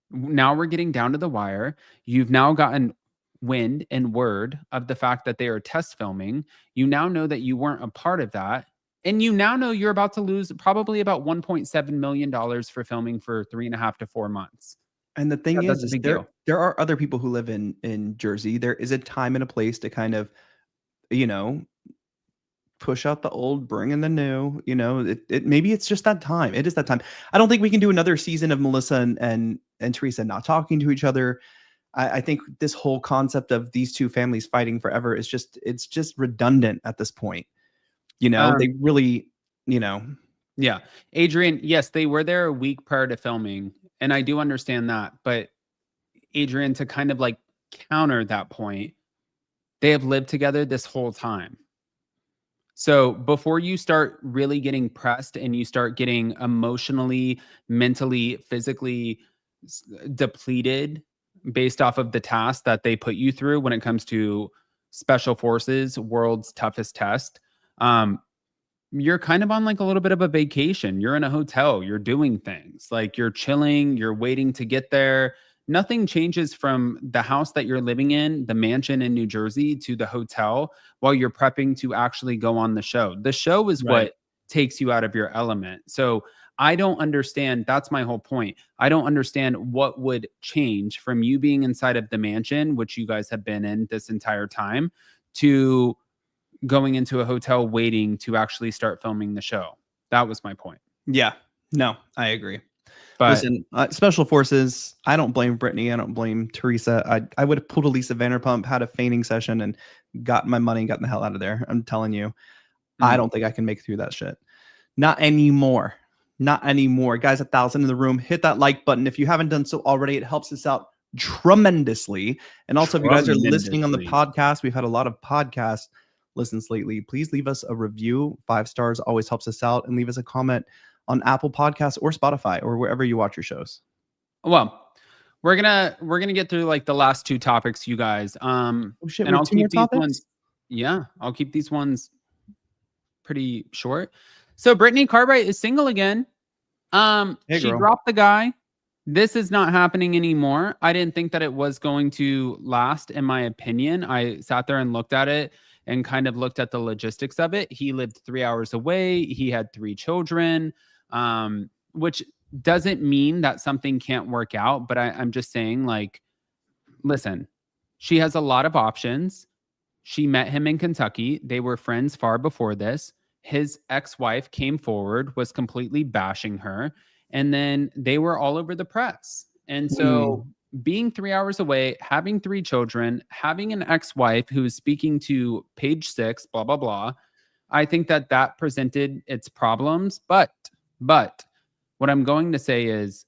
now we're getting down to the wire. You've now gotten wind and word of the fact that they are test filming. You now know that you weren't a part of that. And you now know you're about to lose probably about $1.7 million for filming for 3.5 to 4 months. And the thing is there are other people who live in Jersey. There is a time and a place to kind of, you know, push out the old, bring in the new. You know, maybe it's just that time. It is that time. I don't think we can do another season of Melissa and Teresa not talking to each other. I think this whole concept of these two families fighting forever is it's just redundant at this point. You know, they really, you know. Yeah. Adrian, yes, they were there a week prior to filming, and I do understand that. But Adrian, to kind of like counter that point, they have lived together this whole time. So before you start really getting pressed and you start getting emotionally, mentally, physically depleted based off of the task that they put you through when it comes to Special Forces, world's toughest test, you're kind of on like a little bit of a vacation. You're in a hotel, you're doing things like you're chilling, you're waiting to get there. Nothing changes from the house that you're living in, the mansion in New Jersey, to the hotel while you're prepping to actually go on the show. The show is what takes you out of your element. So I don't understand. That's my whole point. I don't understand what would change from you being inside of the mansion, which you guys have been in this entire time, to going into a hotel waiting to actually start filming the show. That was my point. Yeah, no, I agree. But listen, Special Forces, I don't blame Brittany. I don't blame Teresa. I would have pulled a Lisa Vanderpump, had a feigning session, and got my money and gotten the hell out of there. I'm telling you, I don't think I can make it through that shit. Not anymore. Not anymore. Guys, 1,000 in the room. Hit that like button. If you haven't done so already, it helps us out tremendously. And also, if you guys are listening on the podcast, we've had a lot of podcast listens lately. Please leave us a review. 5 stars always helps us out. And leave us a comment on Apple Podcasts or Spotify or wherever you watch your shows. Well, we're gonna get through like the last 2 topics, you guys. Oh shit, and I'll keep these topics? ones. Yeah, I'll keep these ones pretty short. So Brittany Cartwright is single again. She dropped the guy. This is not happening anymore. I didn't think that it was going to last, in my opinion. I sat there and looked at it, and kind of looked at the logistics of it. He lived 3 hours away. He had 3 children, which doesn't mean that something can't work out. But I'm just saying, like, listen, she has a lot of options. She met him in Kentucky. They were friends far before this. His ex-wife came forward, was completely bashing her. And then they were all over the press. And so being 3 hours away, having 3 children, having an ex-wife who's speaking to Page 6, blah, blah, blah. I think that presented its problems. But what I'm going to say is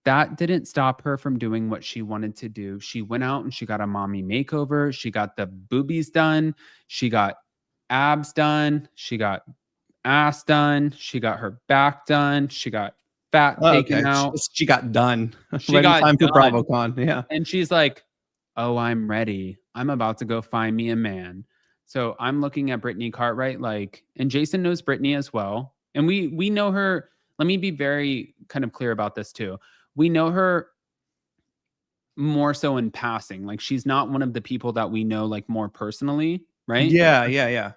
that didn't stop her from doing what she wanted to do. She went out and she got a mommy makeover. She got the boobies done. She got abs done. She got ass done. She got her back done. She got fat taken out. She got done. She right got in time done. for BravoCon. Yeah. And she's like, oh, I'm ready. I'm about to go find me a man. So I'm looking at Brittany Cartwright, like, and Jason knows Brittany as well. And we know her. Let me be very kind of clear about this too. We know her more so in passing. Like, she's not one of the people that we know like more personally, right? Yeah.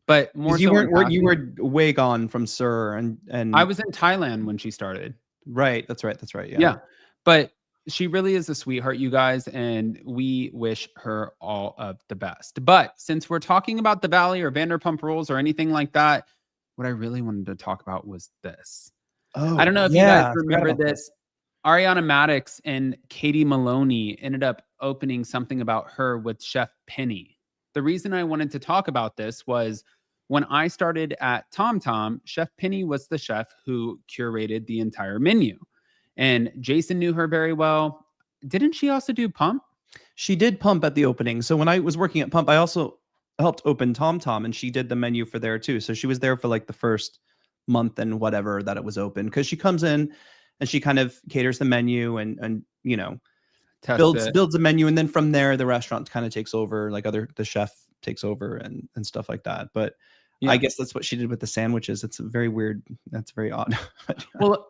But more so you were way gone from Sir, and I was in Thailand when she started. Right. That's right. Yeah. But she really is a sweetheart, you guys, and we wish her all of the best. But since we're talking about the Valley or Vanderpump Rules or anything like that, what I really wanted to talk about was this. I don't know if you guys remember this. Ariana Madix and Katie Maloney ended up opening something about her with Chef Penny. The reason I wanted to talk about this was when I started at TomTom, Chef Penny was the chef who curated the entire menu. And Jason knew her very well. Didn't she also do Pump? She did Pump at the opening. So when I was working at Pump, I also helped open TomTom, and she did the menu for there too. So she was there for like the first month and whatever that it was open, because she comes in and she kind of caters the menu and you know, builds a menu, and then from there the restaurant kind of takes over, like the chef takes over and stuff like that. But yeah. I guess that's what she did with the sandwiches. It's very weird. That's very odd. Well,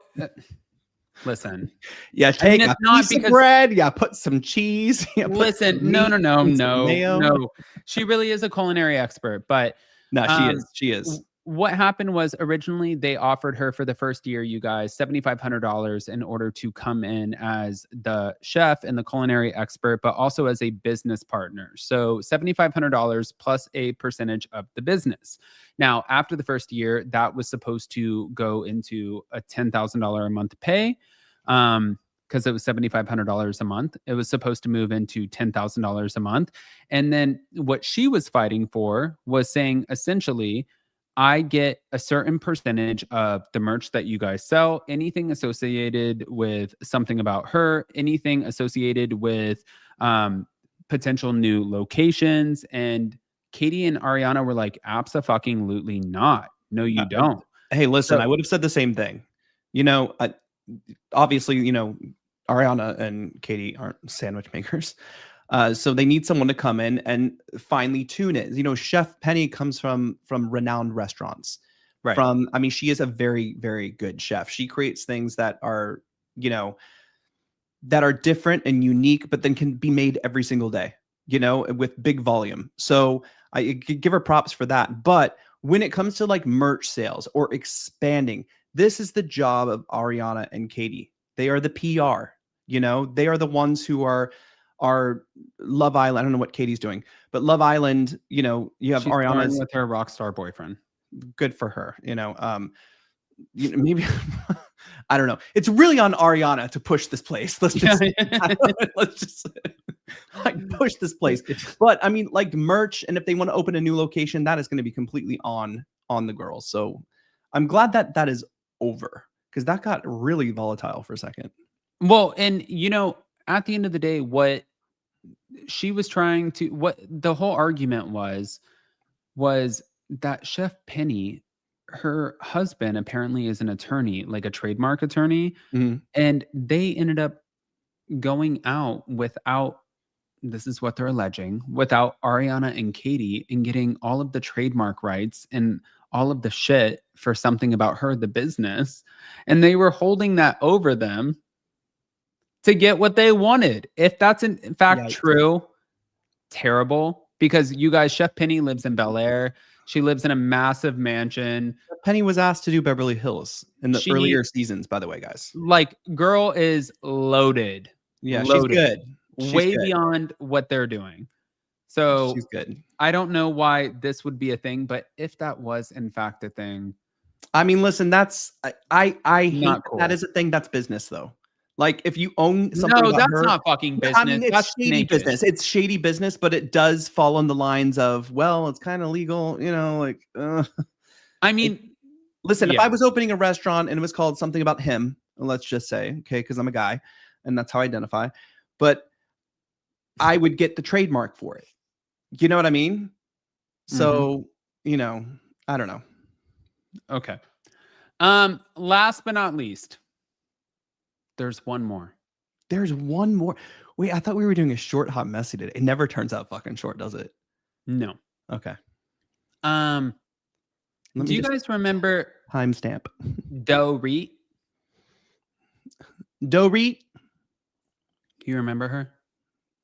listen. Yeah, take a piece of bread. Yeah, put some cheese. Yeah, listen, no. She really is a culinary expert, but no, she is. What happened was originally they offered her for the first year, you guys, $7,500 in order to come in as the chef and the culinary expert, but also as a business partner. So $7,500 plus a percentage of the business. Now, after the first year, that was supposed to go into a $10,000 a month pay. Because it was $7,500 a month. It was supposed to move into $10,000 a month. And then what she was fighting for was saying, essentially, I get a certain percentage of the merch that you guys sell, anything associated with something about her, anything associated with potential new locations. And Katie and Ariana were like, abso-fucking-lutely not. No, you don't. Hey, listen, I would have said the same thing. You know, obviously, you know, Ariana and Katie aren't sandwich makers. So they need someone to come in and finely tune it. You know, Chef Penny comes from renowned restaurants. Right. I mean, she is a very, very good chef. She creates things that are, you know, that are different and unique, but then can be made every single day, you know, with big volume. So I give her props for that. But when it comes to like merch sales or expanding, this is the job of Ariana and Katie. They are the PR, you know, they are the ones who are Love Island. I don't know what Katie's doing, but Love Island, you know, you have Ariana with her rock star boyfriend. Good for her. You know, maybe I don't know. It's really on Ariana to push this place. Let's just like push this place. But I mean, like merch, and if they want to open a new location, that is going to be completely on the girls. So I'm glad that is over, because that got really volatile for a second. Well, and you know, at the end of the day, what she was trying to, what the whole argument was that Chef Penny, her husband apparently is an attorney, like a trademark attorney. Mm-hmm. And they ended up going out without, this is what they're alleging, without Ariana and Katie, and getting all of the trademark rights and all of the shit for something about her, the business. And they were holding that over them to get what they wanted. If that's in fact true, terrible. because you guys, Chef Penny lives in Bel Air. She lives in a massive mansion. Penny was asked to do Beverly Hills in the earlier seasons, by the way, guys. Like, girl is loaded. Yeah, loaded. She's good. She's way good. beyond what they're doing. So she's good. I don't know why this would be a thing, but if that was in fact a thing, I mean, listen, that's I hate cool. that is a thing. That's business, though. Like, if you own something, no, that's not fucking business. I mean, it's that's shady naked. business. It's shady business, but it does fall on the lines of, well, it's kind of legal, you know. Like, I mean, listen, if I was opening a restaurant and it was called something about him, let's just say, okay, because I'm a guy, and that's how I identify, but I would get the trademark for it. You know what I mean? So, you know, I don't know. Okay. Last but not least, there's one more. There's one more. Wait, I thought we were doing a short, hot, messy today. It never turns out fucking short, does it? No. Okay. Do you guys remember timestamp? Dorit? Dorit? You remember her?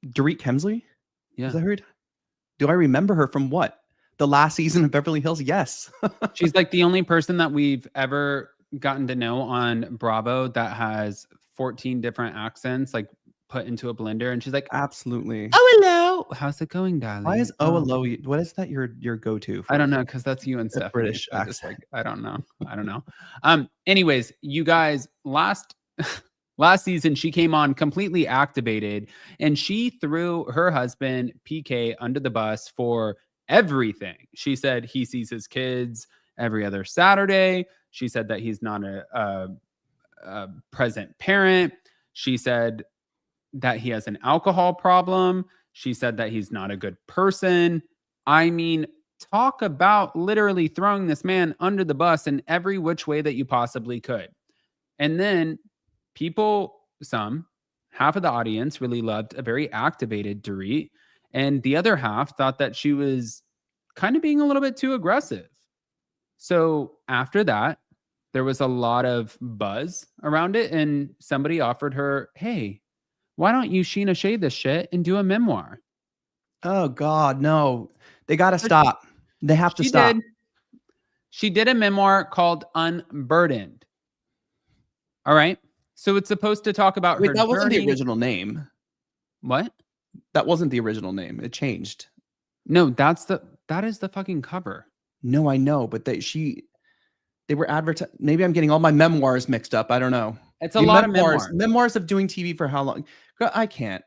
Dorit Kemsley? Yeah. Is that her? Do I remember her from what? The last season of Beverly Hills? Yes. She's like the only person that we've ever gotten to know on Bravo that has 14 different accents, like put into a blender. And she's like, absolutely. Oh, hello. How's it going, darling? Why is hello? What is that your go-to? I don't know, because that's you and Stephanie. British accent. Like, I don't know. Anyways, you guys, last season she came on completely activated, and she threw her husband PK under the bus for everything. She said he sees his kids every other Saturday. She said that he's not a present parent. She said that he has an alcohol problem. She said that he's not a good person. I mean, talk about literally throwing this man under the bus in every which way that you possibly could. And then half of the audience really loved a very activated Dorit, and the other half thought that she was kind of being a little bit too aggressive. So after that, there was a lot of buzz around it, and somebody offered her, hey, why don't you Sheena shade this shit and do a memoir? Oh, God, no. They got to stop. They have to stop. She did a memoir called Unburdened. All right. So it's supposed to talk about her that wasn't journey. the original name. What? That wasn't the original name. It changed. No, that is the fucking cover. No, I know, but they were advertising. Maybe I'm getting all my memoirs mixed up. I don't know. It's a lot of memoirs. Memoirs of doing TV for how long? I can't.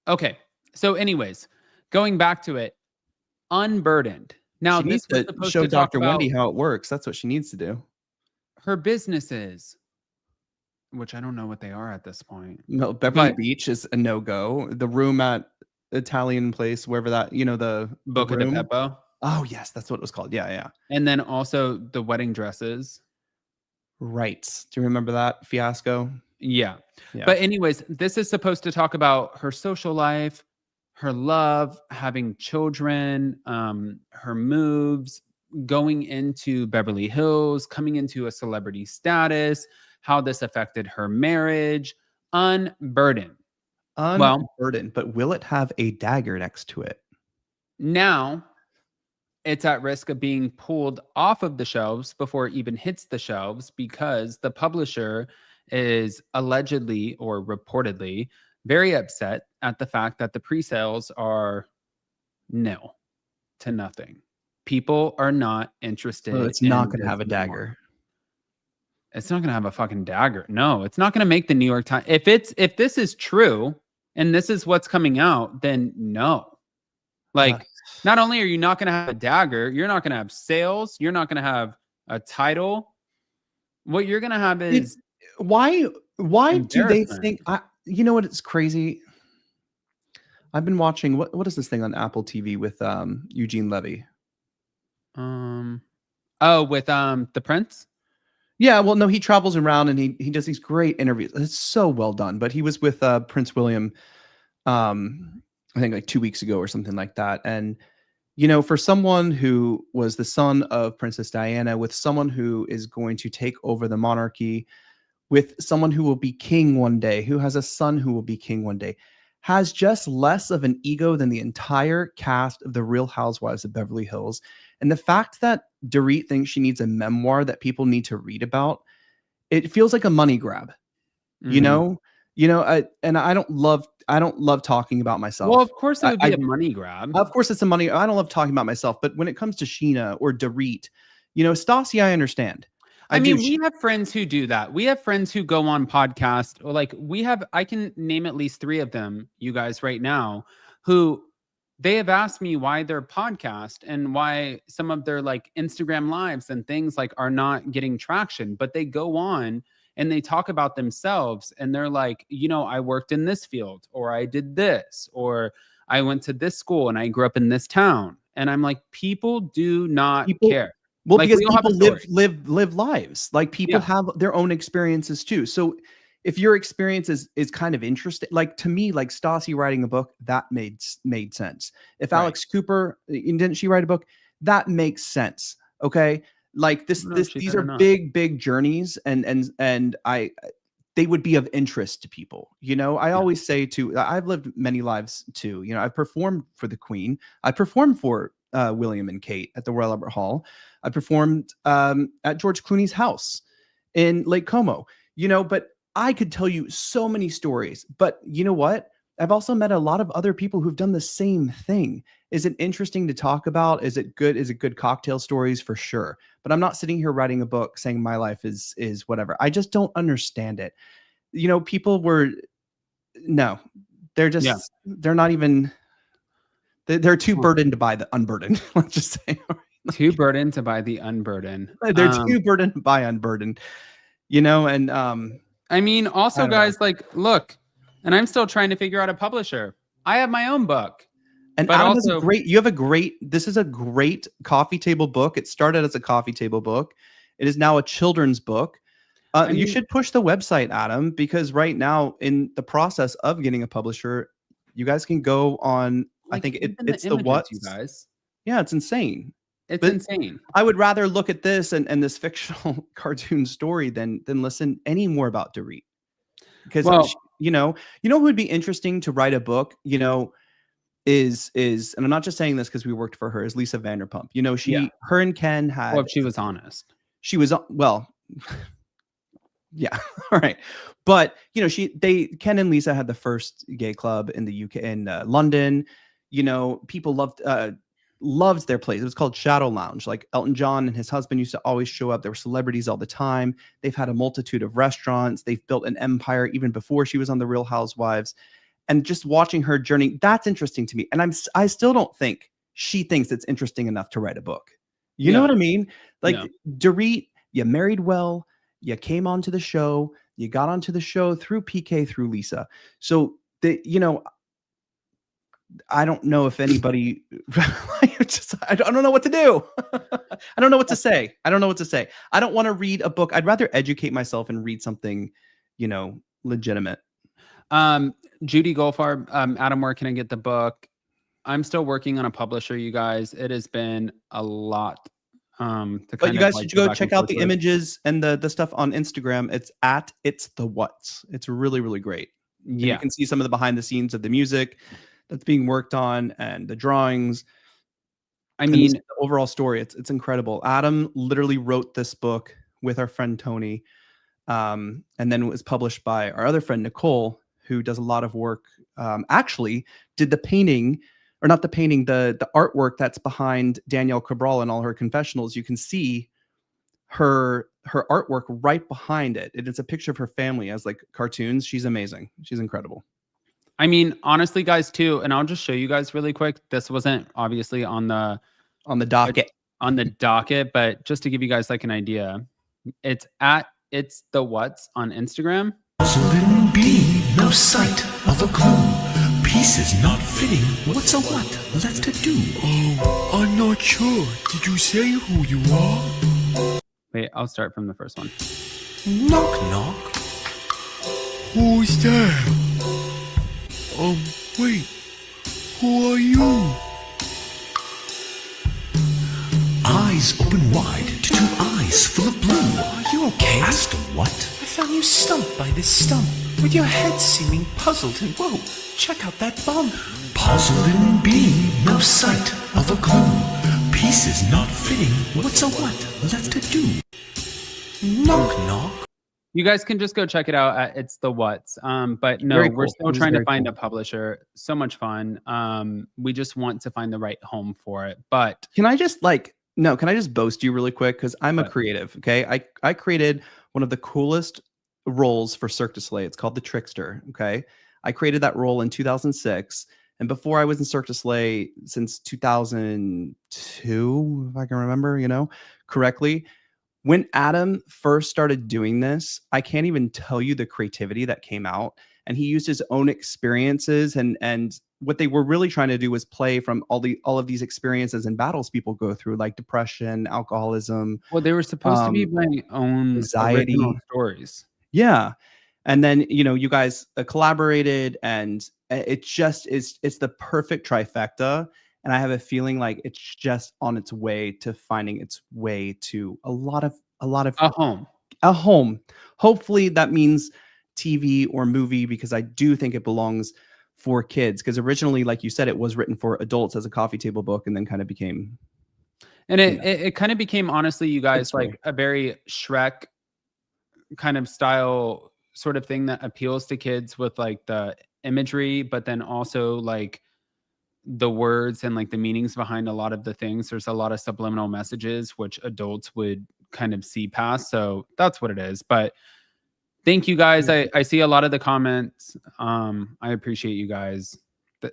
Okay. So anyways, going back to it, Unburdened. Now, she needs to show Dr. Wendy how it works. That's what she needs to do. Her businesses, which I don't know what they are at this point. No, Beverly Beach is a no-go. The room at Italian place, wherever that, the Boca de Beppo. Oh, yes, that's what it was called. Yeah. And then also the wedding dresses. Right. Do you remember that fiasco? Yeah. But anyways, this is supposed to talk about her social life, her love, having children, her moves, going into Beverly Hills, coming into a celebrity status, how this affected her marriage. Unburdened. Unburdened, but will it have a dagger next to it? Now, it's at risk of being pulled off of the shelves before it even hits the shelves, because the publisher is allegedly or reportedly very upset at the fact that the pre-sales are nil to nothing. People are not interested. So it's not going to have a dagger. It's not going to have a fucking dagger. No, it's not going to make the New York Times. If this is true and this is what's coming out, then no. Like, not only are you not going to have a dagger, you're not going to have sales. You're not going to have a title. What you're going to have is why do they think? You know what? It's crazy. I've been watching what is this thing on Apple TV with Eugene Levy? With the Prince. Yeah, well, no, he travels around and he does these great interviews. It's so well done. But he was with Prince William, I think like 2 weeks ago or something like that. And, for someone who was the son of Princess Diana, with someone who is going to take over the monarchy, with someone who will be king one day, who has a son who will be king one day, has just less of an ego than the entire cast of The Real Housewives of Beverly Hills. And the fact that Dorit thinks she needs a memoir that people need to read about, it feels like a money grab. You know, and I don't love talking about myself. Well, of course it would be a money grab. Of course it's a money. I don't love talking about myself, but when it comes to Sheena or Dorit, Stassi, I understand. I mean, we have friends who do that. We have friends who go on podcasts, or like I can name at least 3 of them, you guys right now, who they have asked me why their podcast and why some of their like Instagram lives and things like are not getting traction, but they go on and they talk about themselves and they're like, I worked in this field, or I did this, or I went to this school and I grew up in this town. And I'm like, people do not care. Well, like, because people live lives. Like people have their own experiences too. So if your experience is kind of interesting, like to me, like Stassi writing a book, that made sense. If Alex Cooper, didn't she write a book? That makes sense. Okay. Like these are big journeys, and they would be of interest to people. I always say I've lived many lives too. I've performed for the Queen. I performed for William and Kate at the Royal Albert Hall. I performed at George Clooney's house in Lake Como. But I could tell you so many stories. But you know what? I've also met a lot of other people who've done the same thing. Is it interesting to talk about? Is it good? Is it good cocktail stories? For sure. But I'm not sitting here writing a book saying my life is whatever. I just don't understand it. People they're just, they're not even, they're too burdened to buy the unburdened. Let's just say. Too burdened to buy the unburdened. They're too burdened by unburdened, and I mean, also guys, look, and I'm still trying to figure out a publisher. I have my own book. And Adam is this is a great coffee table book. It started as a coffee table book. It is now a children's book. You should push the website, Adam, because right now in the process of getting a publisher, you guys can go on, I think it's the what, you guys. Yeah, it's insane. It's insane. I would rather look at this and this fictional cartoon story than listen any more about Dorit. Because who would be interesting to write a book, is and I'm not just saying this because we worked for her, is Lisa Vanderpump. Her and Ken had, well, if she was honest. She was, well, yeah, all right. But Ken and Lisa had the first gay club in the UK, in London. People loved their place. It was called Shadow Lounge. Like Elton John and his husband used to always show up. There were celebrities all the time. They've had a multitude of restaurants. They've built an empire even before she was on The Real Housewives. And just watching her journey, that's interesting to me. And I still don't think she thinks it's interesting enough to write a book. You know what I mean? Like Dorit, you married well, you came onto the show, you got onto the show through PK, through Lisa. So I don't know if anybody I don't know what to do. I don't know what to say. I don't want to read a book. I'd rather educate myself and read something, legitimate. Judy Goldfarb, Adam, where can I get the book? I'm still working on a publisher, you guys. It has been a lot. But you guys should go check out the images and the stuff on Instagram. It's at It's the What's. It's really, really great. Yeah. You can see some of the behind the scenes of the music that's being worked on and the drawings. I mean, the overall story, it's incredible. Adam literally wrote this book with our friend Tony, and then it was published by our other friend Nicole, who does a lot of work. Actually did the painting, or not the painting, the artwork that's behind Danielle Cabral and all her confessionals. You can see her artwork right behind it. It's a picture of her family as like cartoons. She's amazing. She's incredible. I mean, honestly, guys, too, and I'll just show you guys really quick. This wasn't obviously on the docket, but just to give you guys like an idea, it's at It's the What's on Instagram. So then be no sight of a clue. Pieces not fitting. What's a what left to do? Oh, I'm not sure. Did you say who you are? Wait, I'll start from the first one. Knock, knock. Who's there? Wait. Who are you? Eyes open wide to two eyes full of blue. Are you okay? Asked what? I found you stumped by this stump, with your head seeming puzzled and woe. check out that bum. Puzzled and being, no sight of a clue. Pieces not fitting, what's a what left to do? Knock, knock. You guys can just go check it out at It's the What's. But no, Very we're cool. still It was trying to very find cool. a publisher. So much fun. We just want to find the right home for it. But Can I just boast you really quick? Because I'm a What? creative. Okay. I created one of the coolest roles for Cirque du Soleil. It's called the Trickster. Okay. I created that role in 2006. And before I was in Cirque du Soleil since 2002, if I can remember, correctly. When Adam first started doing this, I can't even tell you the creativity that came out. And he used his own experiences, and what they were really trying to do was play from all of these experiences and battles people go through, like depression, alcoholism, well, they were supposed to be my own anxiety. original stories. Yeah. And then, you guys collaborated, and it's the perfect trifecta. And I have a feeling like it's just on its way to finding its way to a lot of A home. a home. Hopefully that means TV or movie, because I do think it belongs for kids. Because originally, like you said, it was written for adults as a coffee table book, and then kind of became. And it kind of became, honestly, you guys, like a very Shrek kind of style sort of thing that appeals to kids with like the imagery, but then also like the words and like the meanings behind a lot of the things. There's a lot of subliminal messages which adults would kind of see past. So that's what it is. But thank you guys. I see a lot of the comments. I appreciate you guys.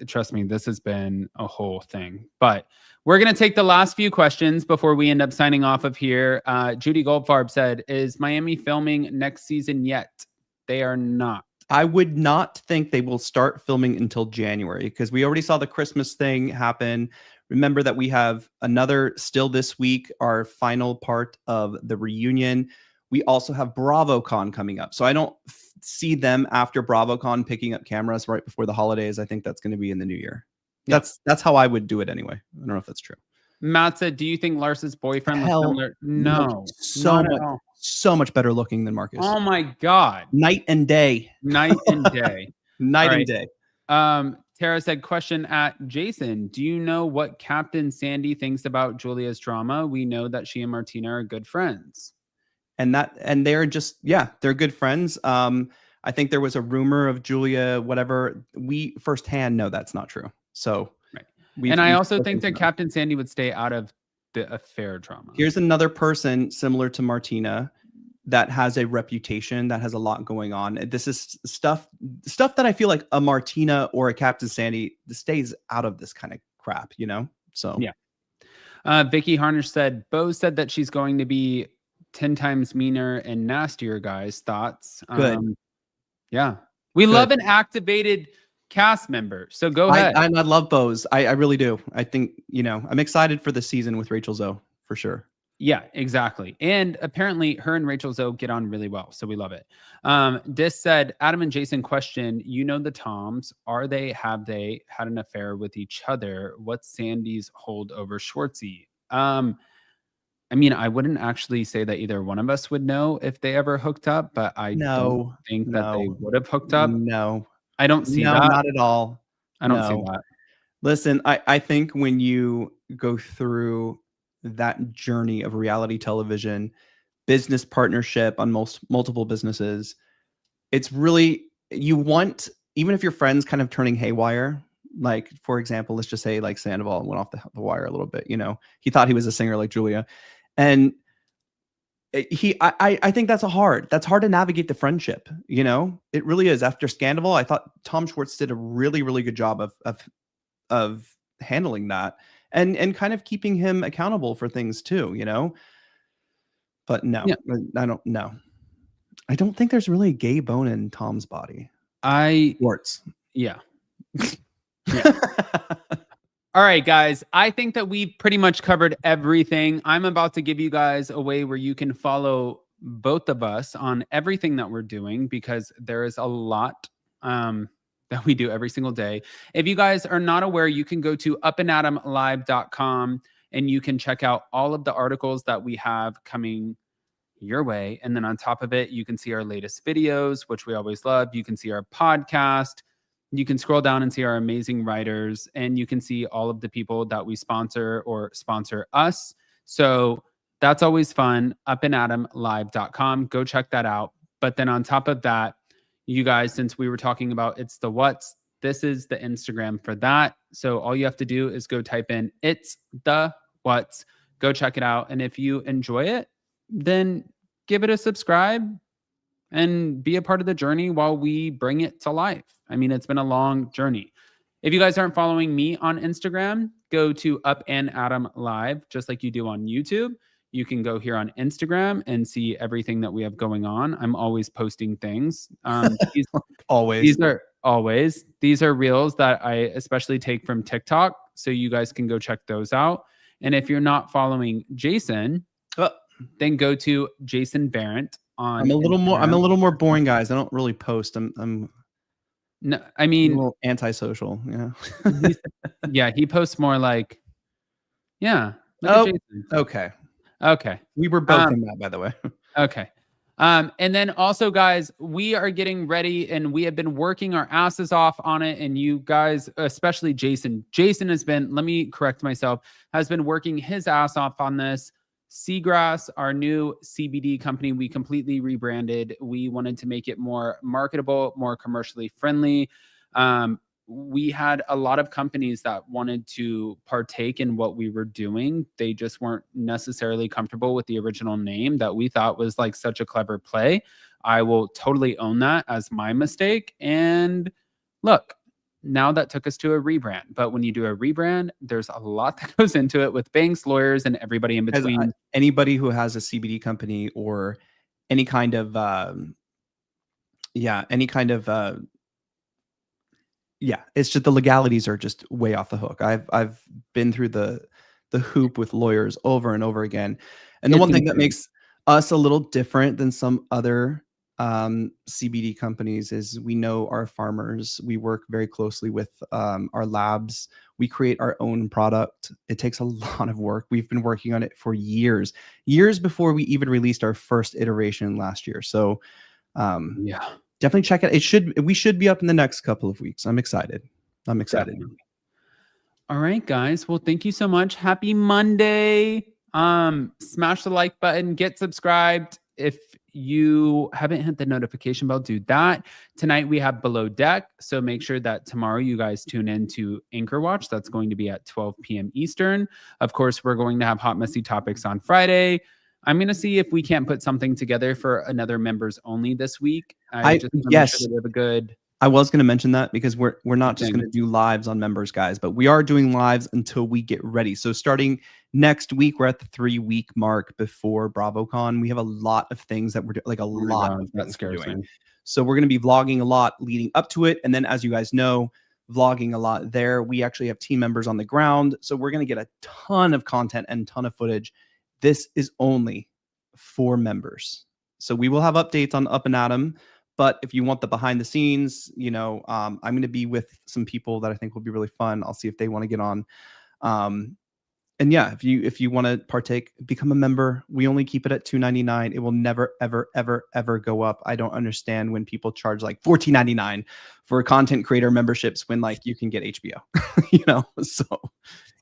Trust me, this has been a whole thing. But we're going to take the last few questions before we end up signing off of here. Judy Goldfarb said, is Miami filming next season yet? They are not. I would not think they will start filming until January, because we already saw the Christmas thing happen. Remember that we have another still this week, our final part of the reunion. We also have BravoCon coming up. So I don't see them after BravoCon picking up cameras right before the holidays. I think that's going to be in the new year. Yeah. That's how I would do it anyway. I don't know if that's true. Matt said, do you think Lars's boyfriend was similar? No. So much better looking than Marcus. Oh my God. Night and day. Night and day. Night and day. Tara said, question at Jason, do you know what Captain Sandy thinks about Julia's drama? We know that she and Martina are good friends. And they're just, they're good friends. I think there was a rumor of Julia, whatever. We firsthand know that's not true. So, right. I also think that Captain Sandy would stay out of the affair drama. Here's another person similar to Martina that has a reputation, that has a lot going on. This is stuff that I feel like a Martina or a Captain Sandy stays out of this kind of crap, So yeah. Vicky Harnish said, Bo said that she's going to be 10 times meaner and nastier. Guys, thoughts? Good. Yeah, we love an activated cast member. So go ahead. I love Bo's. I really do. I think, I'm excited for the season with Rachel Zoe for sure. Yeah, exactly. And apparently her and Rachel Zoe get on really well. So we love it. Dis said, Adam and Jason question, the Toms, have they had an affair with each other? What's Sandy's hold over Schwartzy? I wouldn't actually say that either one of us would know if they ever hooked up, but I don't think that they would have hooked up. No. I don't see that. Not at all. I don't see that. Listen, I think when you go through that journey of reality television, business partnership on multiple businesses, it's really, even if your friend's kind of turning haywire, like, for example, let's just say like Sandoval went off the wire a little bit, he thought he was a singer like Julia. And I think that's hard to navigate the friendship. It really is. After Scandal, I thought Tom Schwartz did a really, really good job of handling that and kind of keeping him accountable for things too, but no, I don't know. I don't think there's really a gay bone in Tom's body. Schwartz. Yeah. Yeah. All right, guys, I think that we've pretty much covered everything. I'm about to give you guys a way where you can follow both of us on everything that we're doing, because there is a lot that we do every single day. If you guys are not aware, you can go to upandadamlive.com and you can check out all of the articles that we have coming your way. And then on top of it, you can see our latest videos, which we always love. You can see our podcast. You can scroll down and see our amazing writers, and you can see all of the people that we sponsor or sponsor us. So that's always fun. upandadamlive.com. Go check that out. But then on top of that, you guys, since we were talking about It's the What's, this is the Instagram for that. So all you have to do is go type in It's the What's. Go check it out. And if you enjoy it, then give it a subscribe and be a part of the journey while we bring it to life. I mean, it's been a long journey. If you guys aren't following me on Instagram, go to Up and Adam Live, just like you do on YouTube. You can go here on Instagram and see everything that we have going on. I'm always posting things. Always. These are reels that I especially take from TikTok, so you guys can go check those out. And if you're not following Jason, then go to Jason Barrett on I'm a little Instagram. more boring, guys. I don't really post. I'm No, I mean, a little antisocial. Yeah, he posts more like, look at Jason. Okay. We were both in that, by the way. Okay. And then also, guys, we are getting ready, and we have been working our asses off on it. And you guys, especially Jason has been, let me correct myself, has been working his ass off on this. Seagrass, our new CBD company, we completely rebranded. We wanted to make it more marketable, more commercially friendly. We had a lot of companies that wanted to partake in what we were doing. They just weren't necessarily comfortable with the original name that we thought was like such a clever play. I will totally own that as my mistake. And look, now that took us to a rebrand. But when you do a rebrand, there's a lot that goes into it with banks, lawyers, and everybody in between. Anybody who has a CBD company or any kind of, it's just the legalities are just way off the hook. I've been through the hoop with lawyers over and over again. And the one thing that makes us a little different than some other CBD companies is we know our farmers. We work very closely with our labs. We create our own product. It takes a lot of work. We've been working on it for years before we even released our first iteration last year. So definitely check it. We should be up in the next couple of weeks. I'm excited. Definitely. All right, guys. Well, thank you so much. Happy Monday. Smash the like button, get subscribed. If you haven't hit the notification bell, do that. Tonight we have Below Deck, so make sure that tomorrow you guys tune in to Anchor Watch. That's going to be at 12 p.m. Eastern. Of course, we're going to have Hot Messy Topics on Friday. I'm going to see if we can't put something together for another members only this week. Yes. We have a good... I was going to mention that because we're not just going to do lives on members, guys, but we are doing lives until we get ready. So starting next week, we're at the 3-week mark before BravoCon. We have a lot of things that we're doing, that scares me. So we're going to be vlogging a lot leading up to it. And then, as you guys know, vlogging a lot there. We actually have team members on the ground. So we're going to get a ton of content and ton of footage. This is only for members. So we will have updates on Up and Adam. But if you want the behind the scenes, I'm going to be with some people that I think will be really fun. I'll see if they want to get on. And yeah, if you want to partake, become a member. We only keep it at $2.99. It will never, ever, ever, ever go up. I don't understand when people charge like $14.99 for content creator memberships when like you can get HBO, So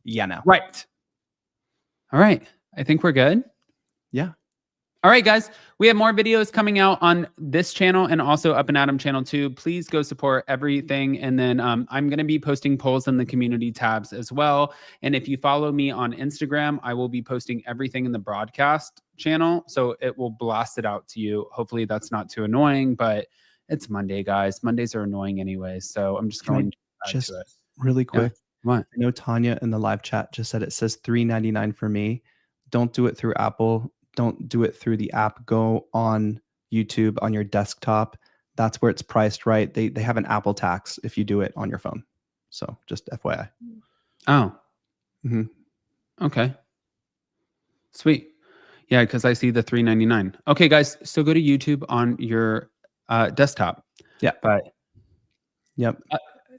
yeah, no. Right. All right. I think we're good. Yeah. All right, guys, we have more videos coming out on this channel and also Up and Adam channel too. Please go support everything. And then I'm going to be posting polls in the community tabs as well. And if you follow me on Instagram, I will be posting everything in the broadcast channel. So it will blast it out to you. Hopefully that's not too annoying, but it's Monday, guys. Mondays are annoying anyway. So I'm just going to it. Really quick. Yeah. What? I know Tanya in the live chat just said it says $3.99 for me. Don't do it through Apple. Don't do it through the app. Go on YouTube on your desktop. That's where it's priced right. They have an Apple tax if you do it on your phone. So just FYI. Oh. Mm-hmm. Okay. Sweet. Yeah, because I see the $3.99. Okay, guys. So go to YouTube on your desktop. Yeah. But yep.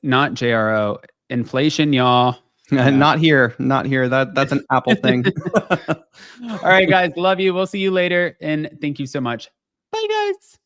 Not JRO. Inflation, y'all. Not here. That's an Apple thing. All right, guys. Love you. We'll see you later. And thank you so much. Bye, guys.